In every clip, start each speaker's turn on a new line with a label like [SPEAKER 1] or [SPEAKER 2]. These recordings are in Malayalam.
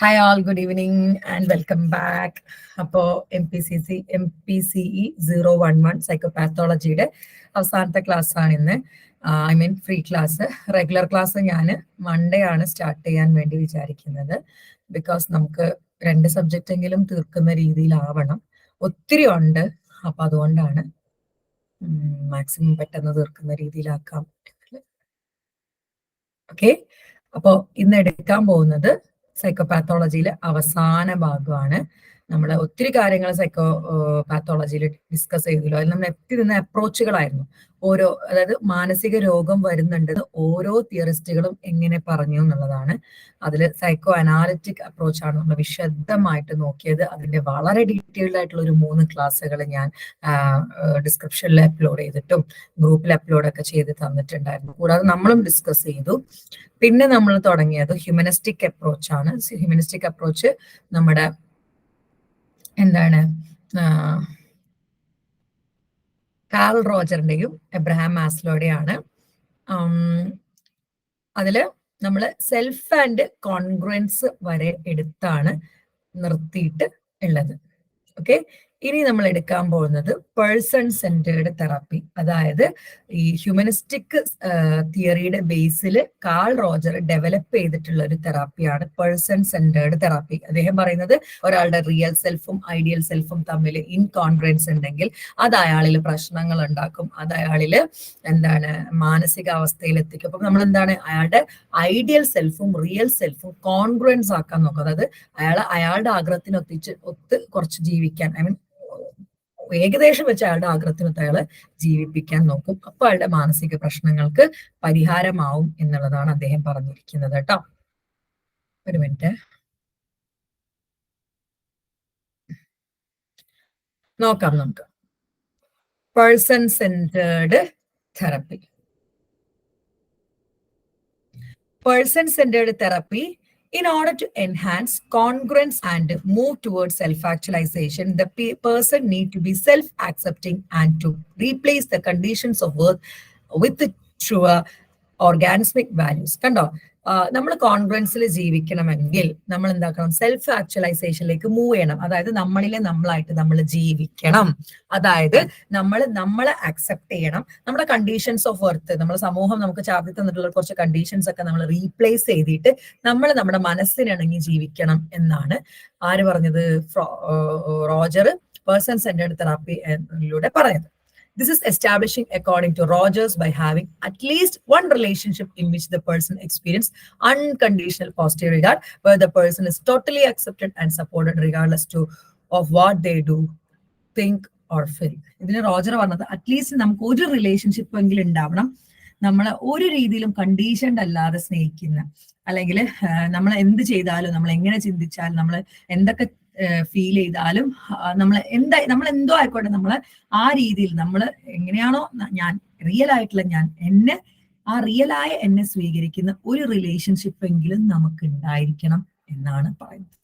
[SPEAKER 1] Hi all, good evening and welcome back. അപ്പോൾ MPCE 011 സൈക്കോപാത്തോളജിയുടെ അവസാനത്തെ ക്ലാസ് ആണ് ഇന്ന്. Free class. റെഗുലർ ക്ലാസ് ഞാൻ മൺഡേ ആണ് സ്റ്റാർട്ട് ചെയ്യാൻ വേണ്ടി വിചാരിക്കുന്നത്. ബിക്കോസ് നമുക്ക് 2 സബ്ജക്റ്റ് എങ്കിലും തീർക്കുന്ന രീതിയിലാവണം. ഒത്തിരി ഉണ്ട്, അപ്പൊ അതുകൊണ്ടാണ് മാക്സിമം പെട്ടെന്ന് തീർക്കുന്ന രീതിയിലാക്കാം. ഓക്കെ, അപ്പോൾ ഇന്ന് എടുക്കാൻ പോകുന്നത് സൈക്കോപാത്തോളജിയിലെ അവസാന ഭാഗമാണ്. നമ്മൾ ഒത്തിരി കാര്യങ്ങൾ പാത്തോളജിയിൽ ഡിസ്കസ് ചെയ്തല്ലോ. അതിൽ നമ്മൾ എത്തി നിന്ന അപ്രോച്ചുകളായിരുന്നു. അതായത് മാനസിക രോഗം വരുന്നുണ്ട് ഓരോ തിയറിസ്റ്റുകളും എങ്ങനെ പറഞ്ഞു എന്നുള്ളതാണ്. അതിൽ സൈക്കോ അനാലിറ്റിക് അപ്രോച്ചാണ് നമ്മൾ വിശദമായിട്ട് നോക്കിയത്. അതിന്റെ വളരെ ഡീറ്റെയിൽഡ് ആയിട്ടുള്ള ഒരു 3 ക്ലാസ്സുകൾ ഞാൻ ഡിസ്ക്രിപ്ഷനിൽ അപ്ലോഡ് ചെയ്തിട്ടും ഗ്രൂപ്പിൽ അപ്ലോഡ് ഒക്കെ ചെയ്ത് തന്നിട്ടുണ്ടായിരുന്നു. കൂടാതെ നമ്മളും ഡിസ്കസ് ചെയ്തു. പിന്നെ നമ്മൾ തുടങ്ങിയത് ഹ്യൂമനിസ്റ്റിക് അപ്രോച്ച് ആണ്. ഹ്യൂമനിസ്റ്റിക് അപ്രോച്ച് നമ്മുടെ കാൾ റോജറിന്റെയും എബ്രഹാം മാസ്ലോയുടെയാണ്. അതില് നമ്മൾ സെൽഫ് ആൻഡ് കോൺഗ്രുവൻസ് വരെ എടുത്താണ് നിർത്തിയിട്ട് ഉള്ളത്. ഓക്കെ, ഇനി നമ്മൾ എടുക്കാൻ പോകുന്നത് പേഴ്സൺ സെന്റേർഡ് തെറാപ്പി. അതായത് ഈ ഹ്യൂമനിസ്റ്റിക് തിയറിയുടെ ബേസിൽ കാൾ റോജർ ഡെവലപ്പ് ചെയ്തിട്ടുള്ള ഒരു തെറാപ്പിയാണ് പേഴ്സൺ സെന്റേർഡ് തെറാപ്പി. അദ്ദേഹം പറയുന്നത് ഒരാളുടെ റിയൽ സെൽഫും ഐഡിയൽ സെൽഫും തമ്മിൽ ഇൻകോൺഗ്രൻസ് ഉണ്ടെങ്കിൽ അത് അയാളിൽ പ്രശ്നങ്ങൾ ഉണ്ടാക്കും, അത് അയാളിൽ മാനസികാവസ്ഥയിൽ എത്തിക്കും. അപ്പൊ നമ്മൾ അയാളുടെ ഐഡിയൽ സെൽഫും റിയൽ സെൽഫും കോൺഗ്രൻസ് ആക്കാൻ നോക്കും. അതായത് അയാളുടെ ആഗ്രഹത്തിന് ഒത്ത് കുറച്ച് ജീവിക്കാൻ, ഏകദേശം വെച്ച് അയാളുടെ ആഗ്രഹത്തിനൊത്ത് അയാളെ ജീവിപ്പിക്കാൻ നോക്കും. അപ്പൊ അയാളുടെ മാനസിക പ്രശ്നങ്ങൾക്ക് പരിഹാരമാവും എന്നുള്ളതാണ് അദ്ദേഹം പറഞ്ഞിരിക്കുന്നത് കേട്ടോ. ഒരു മിനിറ്റ് നോക്കാം നമുക്ക്. Person centred therapy. Person centered therapy, in order to enhance congruence and move towards self-actualization, the person need to be self-accepting and to replace the conditions of worth with the truer organismic values. കണ്ടോ, നമ്മൾ കോൺഗ്രൻസിൽ ജീവിക്കണമെങ്കിൽ നമ്മൾ എന്താക്കണം? സെൽഫ് ആക്ച്വലൈസേഷനിലേക്ക് മൂവ് ചെയ്യണം. അതായത് നമ്മളിലെ നമ്മളായിട്ട് നമ്മൾ ജീവിക്കണം. അതായത് നമ്മളെ അക്സെപ്റ്റ് ചെയ്യണം. നമ്മുടെ കണ്ടീഷൻസ് ഓഫ് വർത്ത്, നമ്മുടെ സമൂഹം നമുക്ക് ചാർത്തി തന്നിട്ടുള്ള കുറച്ച് കണ്ടീഷൻസ് ഒക്കെ നമ്മൾ റീപ്ലേസ് ചെയ്തിട്ട് നമ്മൾ നമ്മുടെ മനസ്സിനിണങ്ങി ജീവിക്കണം എന്നാണ് ആര് പറഞ്ഞത്? റോജർ പേഴ്സൺ സെന്റേർഡ് തെറാപ്പിയിലൂടെ പറയുന്നത്. This is establishing, according to Rogers, by having at least one relationship in which the person experiences unconditional positive regard, where the person is totally accepted and supported regardless of what they do, think or feel. ഇതിന് റോജർ പറഞ്ഞത് അറ്റ്ലീസ്റ്റ് നമുക്ക് ഒരു റിലേഷൻഷിപ്പ് എങ്കിലും ഉണ്ടാവണം, നമ്മളെ ഒരു രീതിയിലും കണ്ടീഷൻഡ് അല്ലാതെ സ്നേഹിക്കുന്ന, അല്ലെങ്കിൽ നമ്മൾ എന്ത് ചെയ്താലും, നമ്മൾ എങ്ങനെ ചിന്തിച്ചാലും, നമ്മൾ എന്തൊക്കെ ഫീൽ ചെയ്താലും, നമ്മൾ എന്തോ ആയിക്കോട്ടെ, നമ്മൾ ആ രീതിയിൽ നമ്മൾ എങ്ങനെയാണോ ഞാൻ റിയൽ ആയിട്ടുള്ള ആ റിയലായ എന്നെ സ്വീകരിക്കുന്ന ഒരു റിലേഷൻഷിപ്പ് എങ്കിലും നമുക്ക് ഉണ്ടായിരിക്കണം എന്നാണ് പറയുന്നത്.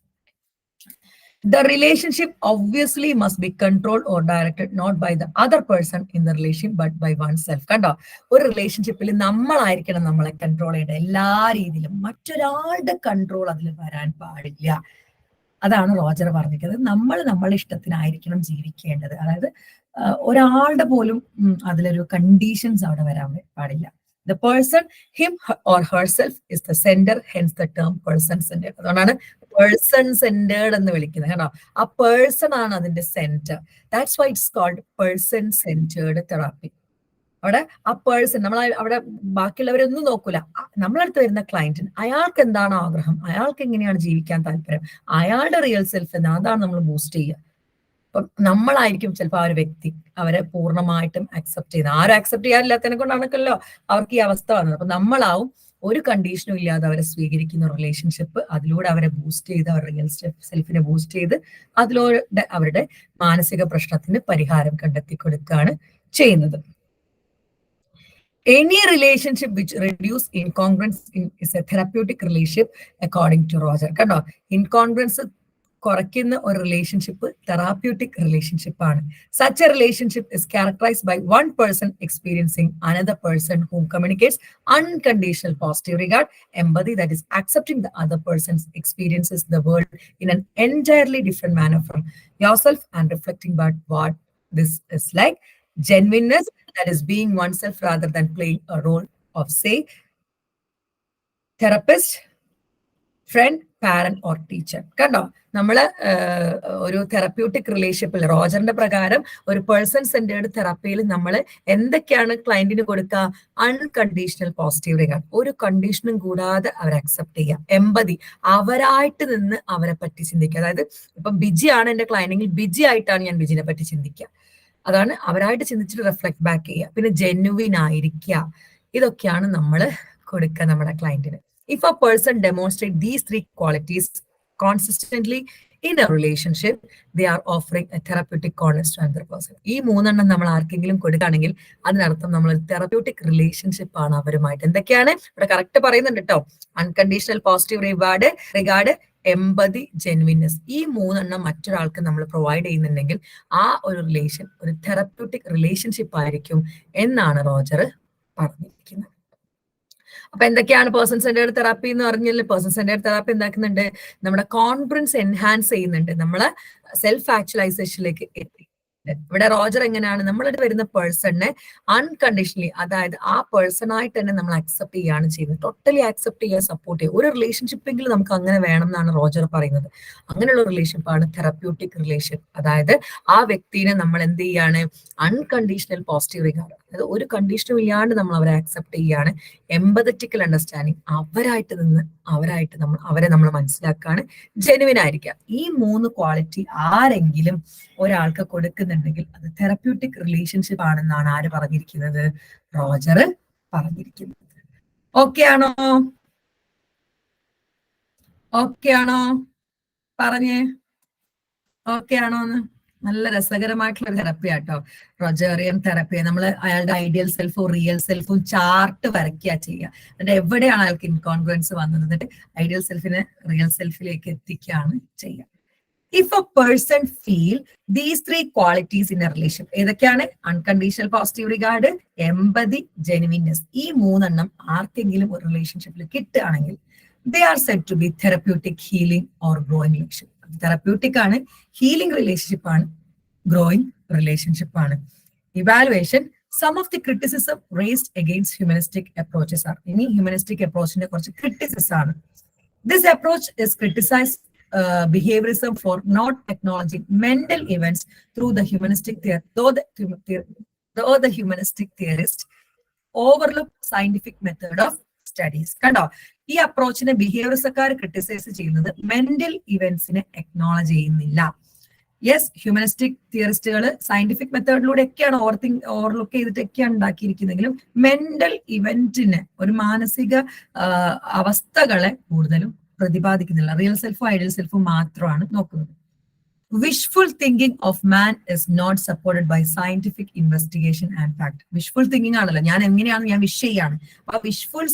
[SPEAKER 1] The relationship obviously must be controlled or directed not by the other person in the relationship but by oneself. കണ്ടോ, ഒരു റിലേഷൻഷിപ്പിൽ നമ്മളായിരിക്കണം നമ്മളെ കൺട്രോൾ ചെയ്യേണ്ടത് എല്ലാ രീതിയിലും. മറ്റൊരാളുടെ കൺട്രോൾ അതിൽ വരാൻ പാടില്ല. അതാണ് റോജർ പറഞ്ഞിരിക്കുന്നത്. നമ്മളുടെ ഇഷ്ടത്തിനായിരിക്കണം ജീവിക്കേണ്ടത്. അതായത് ഒരാളുടെ പോലും അതിലൊരു കണ്ടീഷൻസ് അവിടെ വരാൻ പാടില്ല. The person, him or herself, is the center, hence the term person centered. അതുകൊണ്ടാണ് പേഴ്സൺ സെന്റേർഡ് എന്ന് വിളിക്കുന്നത്. കേട്ടോ, ആ പേഴ്സൺ ആണ് അതിന്റെ centre. That's why it's called person centred therapy. അവിടെ ആ പേഴ്സൺ, നമ്മൾ അവിടെ ബാക്കിയുള്ളവരൊന്നും നോക്കൂല. നമ്മളടുത്ത് വരുന്ന ക്ലയന്റിന് അയാൾക്ക് എന്താണ് ആഗ്രഹം, അയാൾക്ക് എങ്ങനെയാണ് ജീവിക്കാൻ താല്പര്യം, അയാളുടെ റിയൽ സെൽഫ് എന്താ, അതാണ് നമ്മൾ ബൂസ്റ്റ് ചെയ്യുക. അപ്പം നമ്മളായിരിക്കും ചിലപ്പോൾ ആ ഒരു വ്യക്തി അവരെ പൂർണ്ണമായിട്ടും അക്സെപ്റ്റ് ചെയ്യുന്നത്. ആരും അക്സെപ്റ്റ് ചെയ്യാറില്ലാത്തതിനെ കൊണ്ടാണല്ലോ അവർക്ക് ഈ അവസ്ഥ വന്നത്. അപ്പൊ നമ്മളാവും ഒരു കണ്ടീഷനും ഇല്ലാതെ അവരെ സ്വീകരിക്കുന്ന റിലേഷൻഷിപ്പ്. അതിലൂടെ അവരെ ബൂസ്റ്റ് ചെയ്ത്, അവരുടെ റിയൽ സെൽഫിനെ ബൂസ്റ്റ് ചെയ്ത് അതിലൂടെ അവരുടെ മാനസിക പ്രശ്നത്തിന് പരിഹാരം കണ്ടെത്തി കൊടുക്കുകയാണ് ചെയ്യുന്നത്. Any relationship which reduce incongruence is a therapeutic relationship according to Roger. കണ്ടോ, ഇൻകോൺഗ്രൻസ് കുറയ്ക്കുന്ന ഒരു റിലേഷൻഷിപ്പ് തെറാപ്യൂട്ടിക് റിലേഷൻഷിപ്പ് ആണ്. Such a relationship is characterised by one person experiencing another person whom communicates unconditional positive regard, empathy, that is accepting the other person's experiences the world in an entirely different manner from yourself and reflecting about what this is like, genuineness, that is being oneself rather than playing a role of, say, therapist, friend, parent or teacher. കണ്ടോ, നമ്മള് ഒരു തെറാപ്യൂട്ടിക് റിലേഷൻഷിപ്പിൽ റോജറിന്റെ പ്രകാരം ഒരു പേഴ്സൺ സെന്റേർഡ് തെറാപ്പിയിൽ നമ്മൾ എന്തൊക്കെയാണ് ക്ലയന്റിന് കൊടുക്കുക? അൺകണ്ടീഷണൽ പോസിറ്റീവ് റിഗാർഡ്, ഒരു കണ്ടീഷനും കൂടാതെ അവരെ അക്സെപ്റ്റ് ചെയ്യുക. എമ്പതി, അവരായിട്ട് നിന്ന് അവരെ പറ്റി ചിന്തിക്കുക. അതായത് ഇപ്പം ബിജി ആണ് എന്റെ ക്ലയന്റെങ്കിൽ ബിജി ആയിട്ടാണ് ഞാൻ ബിജിനെ പറ്റി ചിന്തിക്കുക. അതാണ് അവരായിട്ട് ചിന്തിച്ചിട്ട് റിഫ്ലക്ട് ബാക്ക് ചെയ്യുക. പിന്നെ ജെന്യുവിൻ ആയിരിക്കുക. ഇതൊക്കെയാണ് നമ്മൾ കൊടുക്കുക നമ്മുടെ ക്ലയന്റിന്. If a person demonstrates these three qualities consistently in a relationship, they are offering a therapeutic corners to another person. ഈ മൂന്നെണ്ണം നമ്മൾ ആർക്കെങ്കിലും കൊടുക്കുകയാണെങ്കിൽ അതിനർത്ഥം നമ്മൾ തെറാപ്യൂട്ടിക് റിലേഷൻഷിപ്പ് ആണ് അവരുമായിട്ട്. എന്തൊക്കെയാണ് ഇവിടെ കറക്റ്റ് പറയുന്നുണ്ട് കേട്ടോ. അൺകണ്ടീഷണൽ പോസിറ്റീവ് റിഗാർഡ്, എമ്പതി, ജെന്വിൻനെസ്. ഈ മൂന്നെണ്ണം മറ്റൊരാൾക്ക് നമ്മൾ പ്രൊവൈഡ് ചെയ്യുന്നുണ്ടെങ്കിൽ ആ ഒരു റിലേഷൻ ഒരു തെറാപ്യൂട്ടിക് റിലേഷൻഷിപ്പ് ആയിരിക്കും എന്നാണ് റോജർ പറഞ്ഞിരിക്കുന്നത്. അപ്പൊ എന്തൊക്കെയാണ് പേഴ്സൺ സെന്റേർഡ് തെറാപ്പി എന്ന് പറഞ്ഞാൽ? പേഴ്സൺ സെന്റേർഡ് തെറാപ്പി എന്താക്കുന്നുണ്ട്? നമ്മുടെ കോൺഫിഡൻസ് എൻഹാൻസ് ചെയ്യുന്നുണ്ട്, നമ്മളെ സെൽഫ് ആക്ച്വലൈസേഷനിലേക്ക് എത്തി. ഇവിടെ റോജർ എങ്ങനെയാണ് നമ്മളുടെ വരുന്ന പേഴ്സണിനെ അൺകണ്ടീഷണലി, അതായത് ആ പേഴ്സൺ ആയിട്ട് തന്നെ നമ്മൾ അക്സെപ്റ്റ് ചെയ്യാണ് ചെയ്യുന്നത്. ടോട്ടലി അക്സെപ്റ്റ് ചെയ്യാൻ സപ്പോർട്ട് ചെയ്യുക. ഒരു റിലേഷൻഷിപ്പെങ്കിലും നമുക്ക് അങ്ങനെ വേണം എന്നാണ് റോജർ പറയുന്നത്. അങ്ങനെയുള്ള റിലേഷൻഷിപ്പാണ് തെറാപ്യൂട്ടിക് റിലേഷൻ. അതായത് ആ വ്യക്തിനെ നമ്മൾ എന്ത് ചെയ്യാണ്? അൺകണ്ടീഷണൽ പോസിറ്റീവ് റിഗാർഡ്, അതായത് ഒരു കണ്ടീഷനും ഇല്ലാണ്ട് നമ്മൾ അവരെ അക്സെപ്റ്റ് ചെയ്യാണ്. എമ്പതറ്റിക്കൽ അണ്ടർസ്റ്റാൻഡിങ്, അവരായിട്ട് നിന്ന് അവരെ നമ്മൾ മനസ്സിലാക്കാണ്. ജെനുവിൻ ആയിരിക്കുക. ഈ മൂന്ന് ക്വാളിറ്റി ആരെങ്കിലും ഒരാൾക്ക് കൊടുക്കുന്നുണ്ടെങ്കിൽ അത് തെറാപ്യൂട്ടിക് റിലേഷൻഷിപ്പ് ആണെന്നാണ് ആര് പറഞ്ഞിരിക്കുന്നത്? റോജർ പറഞ്ഞിരിക്കുന്നത്. ഓക്കെ ആണോ? ഓക്കെ ആണോ? പറഞ്ഞേ ഓക്കെ ആണോ എന്ന്. നല്ല രസകരമായിട്ടുള്ള തെറപ്പി ആട്ടോ റോജറിയൻ തെറപ്പി. നമ്മൾ അയാളുടെ ഐഡിയൽ സെൽഫും റിയൽ സെൽഫും ചാർട്ട് വരയ്ക്കുക ചെയ്യുക. എന്നിട്ട് എവിടെയാണ് അയാൾക്ക് ഇൻകോൺഗ്രുവൻസ് വന്നത് എന്നിട്ട് ഐഡിയൽ സെൽഫിനെ റിയൽ സെൽഫിലേക്ക് എത്തിക്കുകയാണ് ചെയ്യുക. If A person feel these three qualities in A relation, ഏതൊക്കെയാണ്? അൺകണ്ടീഷണൽ പോസിറ്റീവ് റിഗാർഡ്, എമ്പതി, ജെനുവിൻനെസ്. ഈ മൂന്നെണ്ണം ആർക്കെങ്കിലും ഒരു റിലേഷൻഷിപ്പിൽ കിട്ടുകയാണെങ്കിൽ they are said to be therapeutic, healing or growing relationship. Therapeutic ആണ്, ഹീലിംഗ് റിലേഷൻഷിപ്പ് ആണ്, ഗ്രോയിങ് റിലേഷൻഷിപ്പ് ആണ്. Evaluation, some of the criticism raised against humanistic approaches are. ഇനി ഹ്യൂമനിസ്റ്റിക് അപ്രോച്ചിന്റെ കുറച്ച് ക്രിറ്റിസിസം ആണ്. This approach is criticise behaviorism for not acknowledging mental events through the humanistic theory, though the humanistic theorists overlook scientific method of studies. കണ്ടോ, ഈ അപ്രോച്ചിനെ ബിഹേവിയറിസക്കാർ ക്രിട്ടിസൈസ് ചെയ്യുന്നത് മെന്റൽ ഇവന്റ്സിനെ അക്നോളജ് ചെയ്യുന്നില്ല. യെസ്, ഹ്യൂമനിസ്റ്റിക് തിയറിസ്റ്റുകൾ സയന്റിഫിക് മെത്തേഡിലൂടെ ഒക്കെയാണ് ഓവർലുക്ക് ചെയ്തിട്ടൊക്കെയാണ് ഉണ്ടാക്കിയിരിക്കുന്നെങ്കിലും മെന്റൽ ഇവന്റിനെ, ഒരു മാനസിക അവസ്ഥകളെ കൂടുതലും പ്രതിപാദിക്കുന്നില്ല. റിയൽ സെൽഫും ഐഡിയൽ സെൽഫും മാത്രമാണ് നോക്കുന്നത്. Wishful thinking of man is not supported by scientific investigation and fact. Wishful thinking ആണല്ലോ, ഞാൻ എങ്ങനെയാണ്, ഞാൻ വിഷ് ചെയ്യാണ്. അപ്പൊ വിഷ്ഫുൾ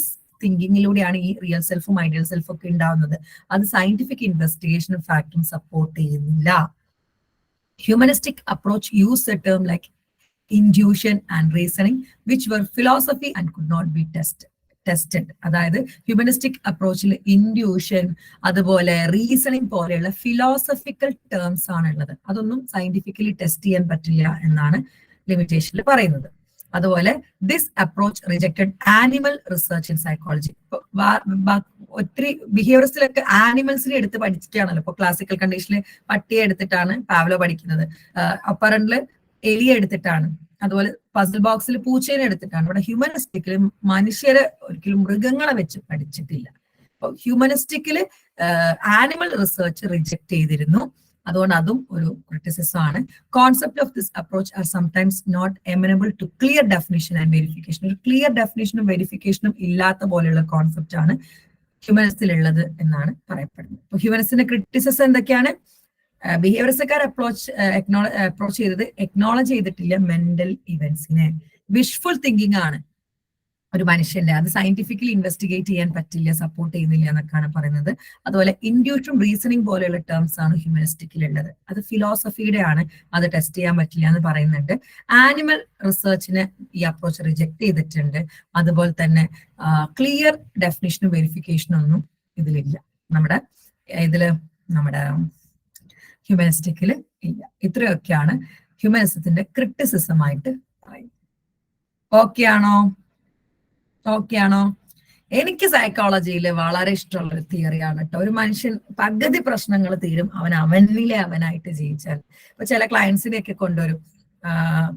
[SPEAKER 1] തിങ്കിങ്ങിലൂടെയാണ് ഈ റിയൽ സെൽഫും ഐഡിയൽ സെൽഫും ഒക്കെ ഉണ്ടാവുന്നത്. അത് സയന്റിഫിക് ഇൻവെസ്റ്റിഗേഷനും ഫാക്ടും സപ്പോർട്ട് ചെയ്യുന്നില്ല. Humanistic approach use a term like induction and reasoning which were philosophy and could not be tested. അതായത് ഹ്യൂമനിസ്റ്റിക് അപ്രോച്ചിൽ ഇൻഡ്യൂഷൻ അതുപോലെ റീസണിങ് പോലെയുള്ള ഫിലോസഫിക്കൽ ടേംസ് ആണുള്ളത്. അതൊന്നും സയന്റിഫിക്കലി ടെസ്റ്റ് ചെയ്യാൻ പറ്റില്ല എന്നാണ് ലിമിറ്റേഷനിൽ പറയുന്നത്. അതുപോലെ this approach rejected animal research in psychology. ഒത്തിരി ബിഹേവിയറിസ്റ്റിലൊക്കെ ആനിമൽസിനെ എടുത്ത് പഠിക്കുകയാണല്ലോ. ഇപ്പൊ ക്ലാസിക്കൽ കണ്ടീഷനിൽ പട്ടിയെ എടുത്തിട്ടാണ് പാവ്ലോ പഠിക്കുന്നത്, അപ്പറന്റില് എലിയെ എടുത്തിട്ടാണ്, അതുപോലെ പസിൽ ബോക്സിൽ പൂച്ചേനെ എടുത്തിട്ടാണ്. ഇവിടെ ഹ്യൂമനിസ്റ്റിക്കില് മനുഷ്യരെ ഒരിക്കലും മൃഗങ്ങളെ വെച്ച് പഠിച്ചിട്ടില്ല. അപ്പൊ ഹ്യൂമനിസ്റ്റിക്കില് ആനിമൽ റിസർച്ച് റിജക്ട് ചെയ്തിരുന്നു. അതുകൊണ്ട് അതും ഒരു ക്രിറ്റിസിസം ആണ്. Concept of this approach are sometimes not amenable to clear definition and verification. ഒരു ക്ലിയർ ഡെഫിനിഷനും വെരിഫിക്കേഷനും ഇല്ലാത്ത പോലെയുള്ള കോൺസെപ്റ്റ് ആണ് ഹ്യൂമനിസ്റ്റിലുള്ളത് എന്നാണ് പറയപ്പെടുന്നത്. അപ്പൊ ഹ്യൂമനിസ്റ്റിന്റെ ക്രിറ്റിസിസം എന്തൊക്കെയാണ്? ബിഹേവിയറിസക്കാർ അപ്രോച്ച് ചെയ്തത് എക്നോളജ് ചെയ്തിട്ടില്ല മെന്റൽ ഇവന്റ്സിനെ. വിഷ്ഫുൾ തിങ്കിങ് ആണ്. ഒരു മനുഷ്യന്റെ അത് സയന്റിഫിക്കലി ഇൻവെസ്റ്റിഗേറ്റ് ചെയ്യാൻ പറ്റില്ല, സപ്പോർട്ട് ചെയ്യുന്നില്ല എന്നൊക്കെയാണ് പറയുന്നത്. അതുപോലെ ഇൻഡ്യൂഷൻ റീസണിങ് പോലെയുള്ള ടേംസ് ആണ് ഹ്യൂമനിസ്റ്റിക്കിലുള്ളത്. അത് ഫിലോസഫിയുടെ ആണ്, അത് ടെസ്റ്റ് ചെയ്യാൻ പറ്റില്ല എന്ന് പറയുന്നുണ്ട്. ആനിമൽ റിസർച്ചിന് ഈ അപ്രോച്ച് റിജക്ട് ചെയ്തിട്ടുണ്ട്. അതുപോലെ തന്നെ ക്ലിയർ ഡെഫിനിഷനും വെരിഫിക്കേഷനും ഒന്നും ഇതിലില്ല, നമ്മുടെ ഹ്യൂമനിസ്റ്റിക്കില് ഇല്ല. ഇത്രയൊക്കെയാണ് ഹ്യൂമനിസത്തിന്റെ ക്രിറ്റിസിസം ആയിട്ട് പറയുന്നത്. ഓക്കെ ആണോ? എനിക്ക് സൈക്കോളജിയിൽ വളരെ ഇഷ്ടമുള്ള ഒരു തിയറിയാണ് കേട്ടോ. ഒരു മനുഷ്യൻ പകുതി പ്രശ്നങ്ങൾ തീരും അവനായിട്ട് ജീവിച്ചാൽ. ഇപ്പൊ ചില ക്ലയൻസിനെ ഒക്കെ കൊണ്ടുവരും,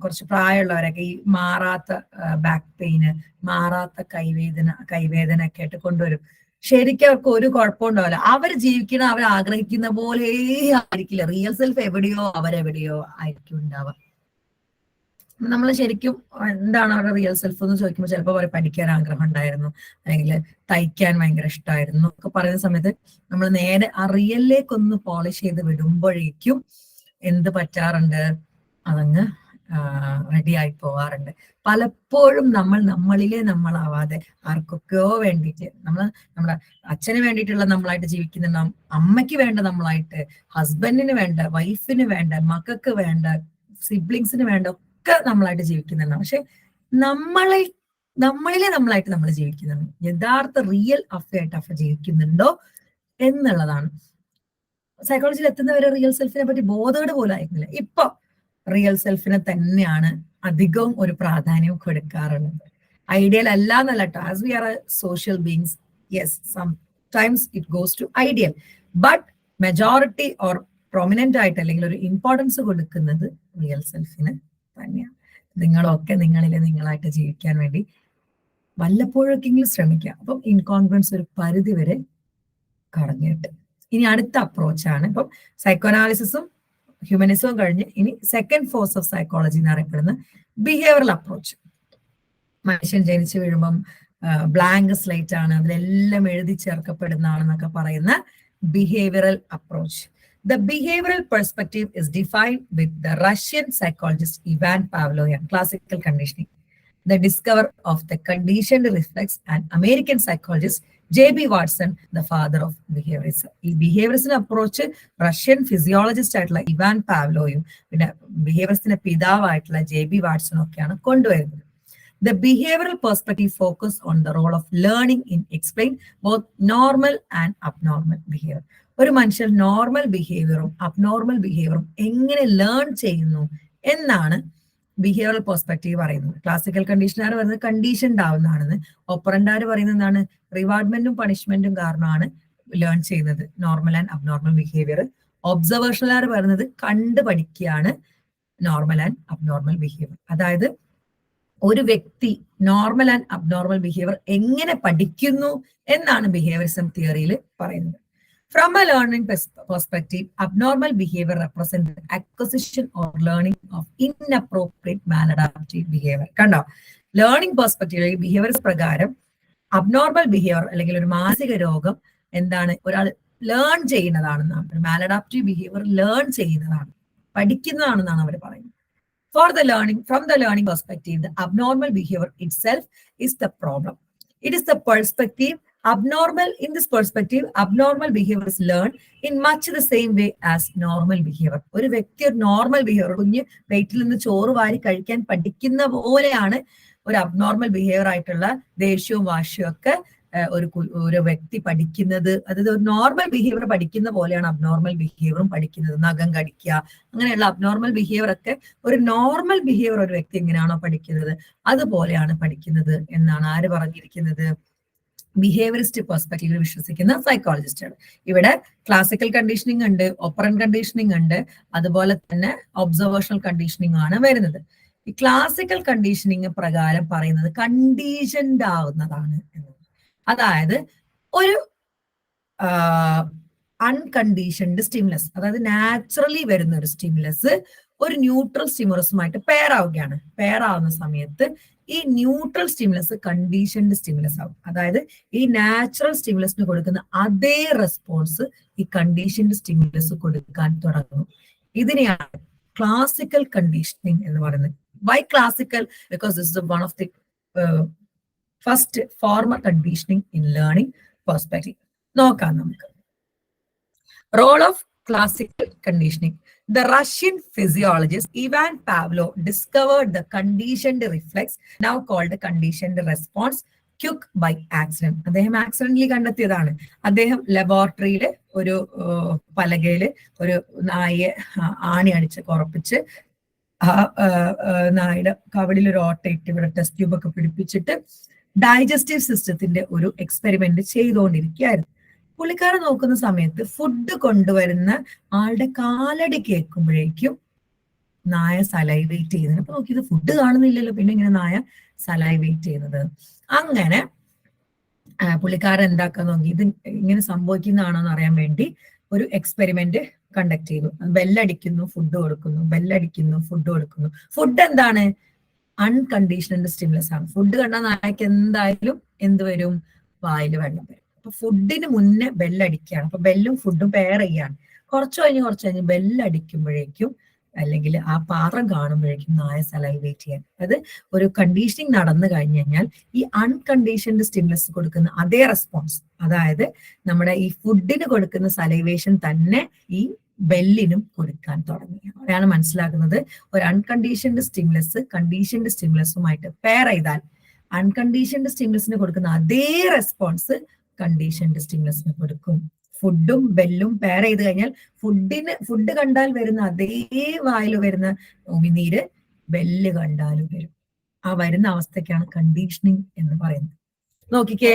[SPEAKER 1] കുറച്ച് പ്രായമുള്ളവരൊക്കെ ഈ മാറാത്ത ബാക്ക് പെയിന്, മാറാത്ത കൈവേദന ഒക്കെ ആയിട്ട് കൊണ്ടുവരും. ശരിക്കും അവർക്ക് ഒരു കുഴപ്പമുണ്ടാവില്ല. അവർ ജീവിക്കുന്ന, അവർ ആഗ്രഹിക്കുന്ന പോലെ ആയിരിക്കില്ല. റിയൽ സെൽഫ് എവിടെയോ അവരെവിടെയോ ആയിരിക്കും ഉണ്ടാവുക. നമ്മൾ ശരിക്കും എന്താണ് അവരുടെ റിയൽ സെൽഫ് എന്ന് ചോദിക്കുമ്പോൾ ചിലപ്പോൾ അവർ പഠിക്കാൻ ആഗ്രഹം ഉണ്ടായിരുന്നു, അല്ലെങ്കിൽ തയ്ക്കാൻ ഭയങ്കര ഇഷ്ടമായിരുന്നു ഒക്കെ പറയുന്ന സമയത്ത് നമ്മൾ നേരെ ആ റിയലിലേക്കൊന്ന് പോളിഷ് ചെയ്ത് വിടുമ്പോഴേക്കും എന്ത് പറ്റാറുണ്ട്, അതങ്ങ് റെഡി ആയി പോവാറുണ്ട്. പലപ്പോഴും നമ്മളാവാതെ ആർക്കൊക്കെയോ വേണ്ടിയിട്ട്, നമ്മുടെ അച്ഛന് വേണ്ടിയിട്ടുള്ള നമ്മളായിട്ട് ജീവിക്കുന്നുണ്ടാവും, അമ്മയ്ക്ക് വേണ്ട നമ്മളായിട്ട്, ഹസ്ബൻഡിന് വേണ്ട, വൈഫിന് വേണ്ട, മക്കൾക്ക് വേണ്ട, സിബ്ലിങ്സിന് വേണ്ട ഒക്കെ നമ്മളായിട്ട് ജീവിക്കുന്നുണ്ടാവും. പക്ഷെ നമ്മളിലെ നമ്മളായിട്ട് നമ്മൾ ജീവിക്കുന്നുണ്ട്. യഥാർത്ഥ റിയൽ അഫയായിട്ട് ജീവിക്കുന്നുണ്ടോ എന്നുള്ളതാണ്. സൈക്കോളജിയിൽ എത്തുന്നവരെ റിയൽ സെൽഫിനെ പറ്റി ബോധോട് പോലും ആയിരുന്നില്ല. ഇപ്പൊ റിയൽ സെൽഫിനെ തന്നെയാണ് അധികവും ഒരു പ്രാധാന്യം കൊടുക്കാറുള്ളത്. ഐഡിയൽ അല്ല എന്നല്ല കേട്ടോ. As we are a social beings, yes, sometimes it goes to ideal, but majority or prominent ആയിട്ട് അല്ലെങ്കിൽ ഒരു ഇമ്പോർട്ടൻസ് കൊടുക്കുന്നത് റിയൽ സെൽഫിന് തന്നെയാണ്. നിങ്ങളൊക്കെ നിങ്ങളായിട്ട് ജീവിക്കാൻ വേണ്ടി വല്ലപ്പോഴൊക്കെങ്കിലും ശ്രമിക്കുക. അപ്പം ഇൻകോൺഗ്രൻസ് ഒരു പരിധി വരെ കടഞ്ഞിട്ട്. ഇനി അടുത്ത അപ്രോച്ചാണ്. ഇപ്പം സൈക്കോഅനാലിസിസും ഹ്യൂമനിസവും കഴിഞ്ഞ് ഇനി സെക്കൻഡ് ഫോഴ്സ് ഓഫ് സൈക്കോളജി എന്ന് അറിയപ്പെടുന്ന ബിഹേവിയറൽ അപ്രോച്ച്. മനുഷ്യൻ ജനിച്ചു വീഴുമ്പം ബ്ലാങ്ക് സ്ലേറ്റ് ആണ്, അതിലെല്ലാം എഴുതി ചേർക്കപ്പെടുന്നതാണെന്നൊക്കെ പറയുന്ന behavioural approach. The behavioral perspective is defined with the Russian psychologist Ivan Pavlovian classical conditioning, the discoverer of the conditioned reflex, and American psychologist J.B. Watson, the father of behaviorism. ഈ ബിഹേവിയറിസം അപ്രോച്ച് റഷ്യൻ ഫിസിയോളജിസ്റ്റ് ആയിട്ടുള്ള ഇവാൻ പാവ്ലോയും പിന്നെ ബിഹേവിയറിസത്തിന്റെ പിതാവായിട്ടുള്ള ജെ.ബി. വാട്സണും ഒക്കെയാണ് കൊണ്ടുവരുന്നത്. The behavioral perspective focus on the role of learning in explain both normal and abnormal behavior. ഒരു മനുഷ്യൻ നോർമൽ ബിഹേവിയറും അബ്നോർമൽ ബിഹേവിയറും എങ്ങനെ ലേൺ ചെയ്യുന്നു എന്നാണ് ബിഹേവിയറൽ പെർസ്പെക്റ്റീവ് പറയുന്നത്. ക്ലാസിക്കൽ കണ്ടീഷനാർ പറയുന്നത് കണ്ടീഷൻഡ് ആവുന്നതാണെന്ന്, ഓപ്പറന്റാർ പറയുന്നത് എന്താണ്, റിവാർഡ്മെന്റും പണിഷ്മെന്റും കാരണമാണ് ലേൺ ചെയ്യുന്നത് നോർമൽ ആൻഡ് അബ്നോർമൽ ബിഹേവിയർ. ഒബ്സർവേഷണലാർ പറയുന്നത് കണ്ടു പഠിക്കുകയാണ് നോർമൽ ആൻഡ് അബ്നോർമൽ ബിഹേവിയർ. അതായത് ഒരു വ്യക്തി നോർമൽ ആൻഡ് അബ്നോർമൽ ബിഹേവിയർ എങ്ങനെ പഠിക്കുന്നു എന്നാണ് ബിഹേവിയറിസം തിയറിയിൽ പറയുന്നത്. From a learning perspective, abnormal behavior represents the acquisition or learning of inappropriate maladaptive behavior. കണ്ടോ, ലേണിംഗ് പെർസ്പെക്റ്റീവ് ബിഹേവിയർസ് പ്രകാരം അബ്നോർമൽ ബിഹേവിയർ അല്ലെങ്കിൽ ഒരു മാനസിക രോഗം എന്താണ്, ഒരാൾ ലേൺ ചെയ്യുന്നതാണെന്നാണ്. ഒരു മാലഡാപ്റ്റീവ് ബിഹേവിയർ ലേൺ ചെയ്യുന്നതാണ്, പഠിക്കുന്നതാണെന്നാണ് അവർ പറയുന്നത്. From the learning perspective, the abnormal behavior itself is the problem. It is the perspective. In this perspective, abnormal behavior is learned in much the same way as normal behavior. ഒരു വ്യക്തി ഒരു നോർമൽ ബിഹേവിയർ, കുഞ്ഞ് വെയിറ്റിൽ നിന്ന് ചോറ് വാരി കഴിക്കാൻ പഠിക്കുന്ന പോലെയാണ് ഒരു അബ്നോർമൽ ബിഹേവിയർ ആയിട്ടുള്ള ദേഷ്യവും വാശിയും ഒക്കെ ഒരു വ്യക്തി പഠിക്കുന്നത്. അതായത് ഒരു നോർമൽ ബിഹേവിയർ പഠിക്കുന്ന പോലെയാണ് അബ്നോർമൽ ബിഹേവിയറും പഠിക്കുന്നത്. നഖം കടിക്കുക, അങ്ങനെയുള്ള അബ്നോർമൽ ബിഹേവിയർ ഒക്കെ ഒരു നോർമൽ ബിഹേവിയർ ഒരു വ്യക്തി എങ്ങനെയാണോ പഠിക്കുന്നത് അതുപോലെയാണ് പഠിക്കുന്നത് എന്നാണ് ആര് പറഞ്ഞിരിക്കുന്നത്, ബിഹേവിയറിസ്റ്റ് പെർസ്പെക്റ്റീവിൽ വിശ്വസിക്കുന്ന സൈക്കോളജിസ്റ്റാണ്. ഇവിടെ ക്ലാസിക്കൽ കണ്ടീഷനിങ് ഉണ്ട്, ഓപ്പറൻ കണ്ടീഷനിങ് ഉണ്ട്, അതുപോലെ തന്നെ ഒബ്സർവേഷണൽ കണ്ടീഷനിങ് ആണ് വരുന്നത്. ഈ ക്ലാസിക്കൽ കണ്ടീഷനിങ് പ്രകാരം പറയുന്നത് കണ്ടീഷൻഡ് ആവുന്നതാണ് എന്ന്. അതായത് ഒരു അൺകണ്ടീഷൻഡ് സ്റ്റിമുലസ്, അതായത് നാച്ചുറലി വരുന്ന ഒരു സ്റ്റിമുലസ് ഒരു ന്യൂട്രൽ സ്റ്റിമുലസുമായിട്ട് പെയർ ആവുകയാണ്. പെയർ ആവുന്ന സമയത്ത് ഈ ന്യൂട്രൽ സ്റ്റിമുലസ് കണ്ടീഷൻഡ് സ്റ്റിമുലസ് ആവും. അതായത് ഈ നാച്ചുറൽ സ്റ്റിമുലസിന് കൊടുക്കുന്ന അതേ റെസ്പോൺസ് ഈ കണ്ടീഷൻഡ് സ്റ്റിമുലസ് കൊടുക്കാൻ തുടങ്ങും. ഇതിനെയാണ് classical conditioning എന്ന് പറയുന്നത്. Why classical? Because this is one of the first formal conditioning in learning perspective നോക്കാം നമുക്ക്. Role of classical conditioning. The Russian physiologist Ivan Pavlov discovered the conditioned reflex, now called conditioned response, quick by accident. അദ്ദേഹം ആക്സിഡന്റലി കണ്ടെത്തിയതാണ്. അദ്ദേഹം ലബോറട്ടറിയില് ഒരു പലകയില് ഒരു നായയെ ആണി അടിച്ച് കുറപ്പിച്ച് ആ നായയുടെ കവിളിൽ ഒരു ഓട്ടയിട്ട് ഇവിടെ ടെസ്റ്റ് ട്യൂബ് ഒക്കെ പിടിപ്പിച്ചിട്ട് ഡൈജസ്റ്റീവ് സിസ്റ്റത്തിന്റെ ഒരു എക്സ്പെരിമെന്റ് ചെയ്തുകൊണ്ടിരിക്കുകയായിരുന്നു. പുള്ളിക്കാരൻ നോക്കുന്ന സമയത്ത് ഫുഡ് കൊണ്ടുവരുന്ന ആളുടെ കാലടി കേൾക്കുമ്പോഴേക്കും നായ സലൈവേറ്റ് ചെയ്യുന്നത്. അപ്പൊ നോക്കിയത് ഫുഡ് കാണുന്നില്ലല്ലോ, പിന്നെ ഇങ്ങനെ നായ സലൈവേറ്റ് ചെയ്യുന്നത്. അങ്ങനെ പുള്ളിക്കാരൻ എന്താക്കാൻ നോക്കി, ഇത് ഇങ്ങനെ സംഭവിക്കുന്നതാണോ എന്ന് അറിയാൻ വേണ്ടി ഒരു എക്സ്പെരിമെന്റ് കണ്ടക്ട് ചെയ്തു. ബെല്ലടിക്കുന്നു, ഫുഡ് കൊടുക്കുന്നു, ബെല്ലടിക്കുന്നു, ഫുഡ് കൊടുക്കുന്നു. ഫുഡ് എന്താണ്? അൺകണ്ടീഷണൽ സ്റ്റിമുലസ് ആണ്. ഫുഡ് കണ്ട നായക്ക് എന്തായാലും എന്ത് വരും? വായിൽ വെള്ളം വരും. അപ്പൊ ഫുഡിന് മുന്നേ ബെല്ലടിക്കുകയാണ്. അപ്പൊ ബെല്ലും ഫുഡും പെയർ ചെയ്യാണ്. കുറച്ചു കഴിഞ്ഞ് ബെല്ലടിക്കുമ്പോഴേക്കും അല്ലെങ്കിൽ ആ പാത്രം കാണുമ്പോഴേക്കും നായ സലൈവേറ്റ് ചെയ്യാൻ. അത് ഒരു കണ്ടീഷനിങ് നടന്നു കഴിഞ്ഞു കഴിഞ്ഞാൽ ഈ അൺകണ്ടീഷൻഡ് സ്റ്റിമുലസ് കൊടുക്കുന്ന അതേ റെസ്പോൺസ്, അതായത് നമ്മുടെ ഈ ഫുഡിന് കൊടുക്കുന്ന സലൈവേഷൻ തന്നെ ഈ ബെല്ലിനും കൊടുക്കാൻ തുടങ്ങി. അവിടെയാണ് മനസ്സിലാക്കുന്നത് ഒരു അൺകണ്ടീഷൻഡ് സ്റ്റിമുലസ് കണ്ടീഷൻഡ് സ്റ്റിമുലസുമായിട്ട് പെയർ ചെയ്താൽ അൺകണ്ടീഷൻഡ് സ്റ്റിമുലസിന് കൊടുക്കുന്ന അതേ റെസ്പോൺസ് കണ്ടീഷൻഡ് സ്റ്റിമുലസിന് കൊടുക്കും. ഫുഡും ബെല്ലും പെയർ ചെയ്ത് കഴിഞ്ഞാൽ ഫുഡ് കണ്ടാൽ വരുന്ന അതേ വായിൽ വരുന്ന ഉമിനീര് ബെല്ല് കണ്ടാലും വരും. ആ വരുന്ന അവസ്ഥയ്ക്കാണ് കണ്ടീഷനിങ് എന്ന് പറയുന്നത്. നോക്കിക്കേ,